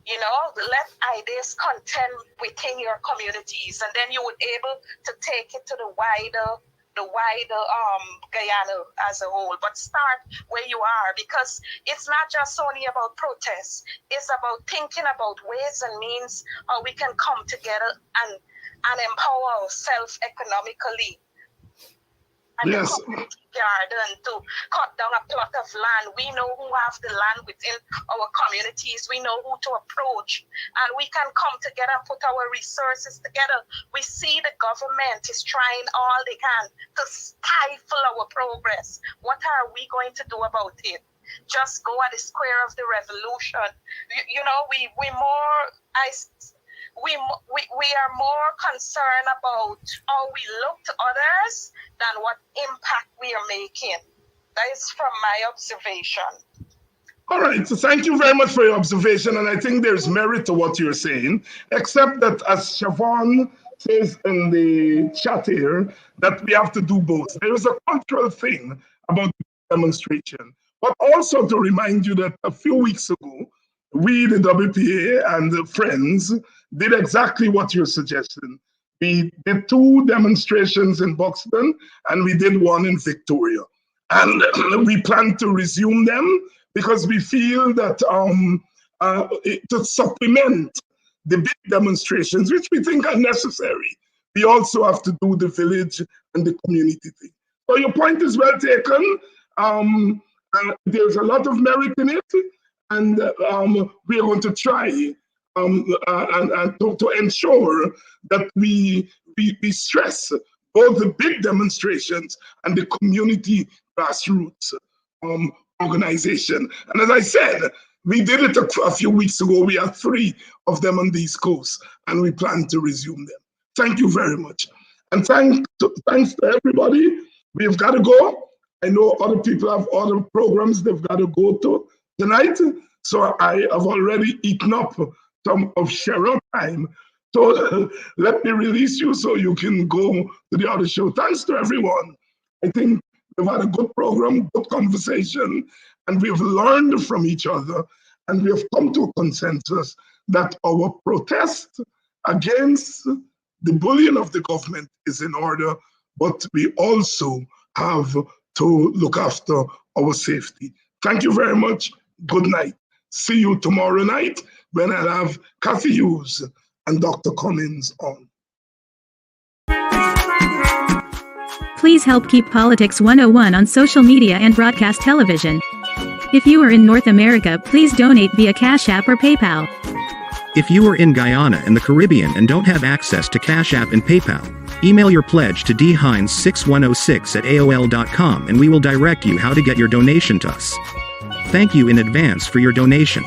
You know, let ideas contend within your communities, and then you would able to take it to the wider Guyana as a whole. But start where you are, because it's not just only about protests. It's about thinking about ways and means how we can come together and empower ourselves economically. And yes. Garden to cut down a plot of land. We know who have the land within our communities. We know who to approach, and we can come together and put our resources together. We see the government is trying all they can to stifle our progress. What are we going to do about it? Just go at the square of the revolution. You know, we are more concerned about how we look to others than what impact we are making. That is from my observation. All right, so thank you very much for your observation, and I think there's merit to what you're saying, except that, as Siobhan says in the chat here, that we have to do both. There is a cultural thing about demonstration, but also to remind you that a few weeks ago, we, the WPA and the friends, did exactly what you're suggesting. We did 2 demonstrations in Buxton, and we did 1 in Victoria. And we plan to resume them because we feel that to supplement the big demonstrations, which we think are necessary, we also have to do the village and the community thing. So your point is well taken. There's a lot of merit in it, and we are going to try and to ensure that we stress both the big demonstrations and the community grassroots organization. And as I said, we did it a few weeks ago. We had 3 of them on the East Coast, and we plan to resume them. Thank you very much. And thanks to everybody. We've got to go. I know other people have other programs they've got to go to tonight. So I have already eaten up some of Cheryl's time. So let me release you so you can go to the other show. Thanks to everyone. I think we've had a good program, good conversation, and we've learned from each other, and we have come to a consensus that our protest against the bullying of the government is in order, but we also have to look after our safety. Thank you very much. Good night. See you tomorrow night when I'll have Kathy Hughes and Dr. Cummins on. Please help keep Politics 101 on social media and broadcast television. If you are in North America, please donate via Cash App or PayPal. If you are in Guyana and the Caribbean and don't have access to Cash App and PayPal, email your pledge to dhinds6106@aol.com and we will direct you how to get your donation to us. Thank you in advance for your donation.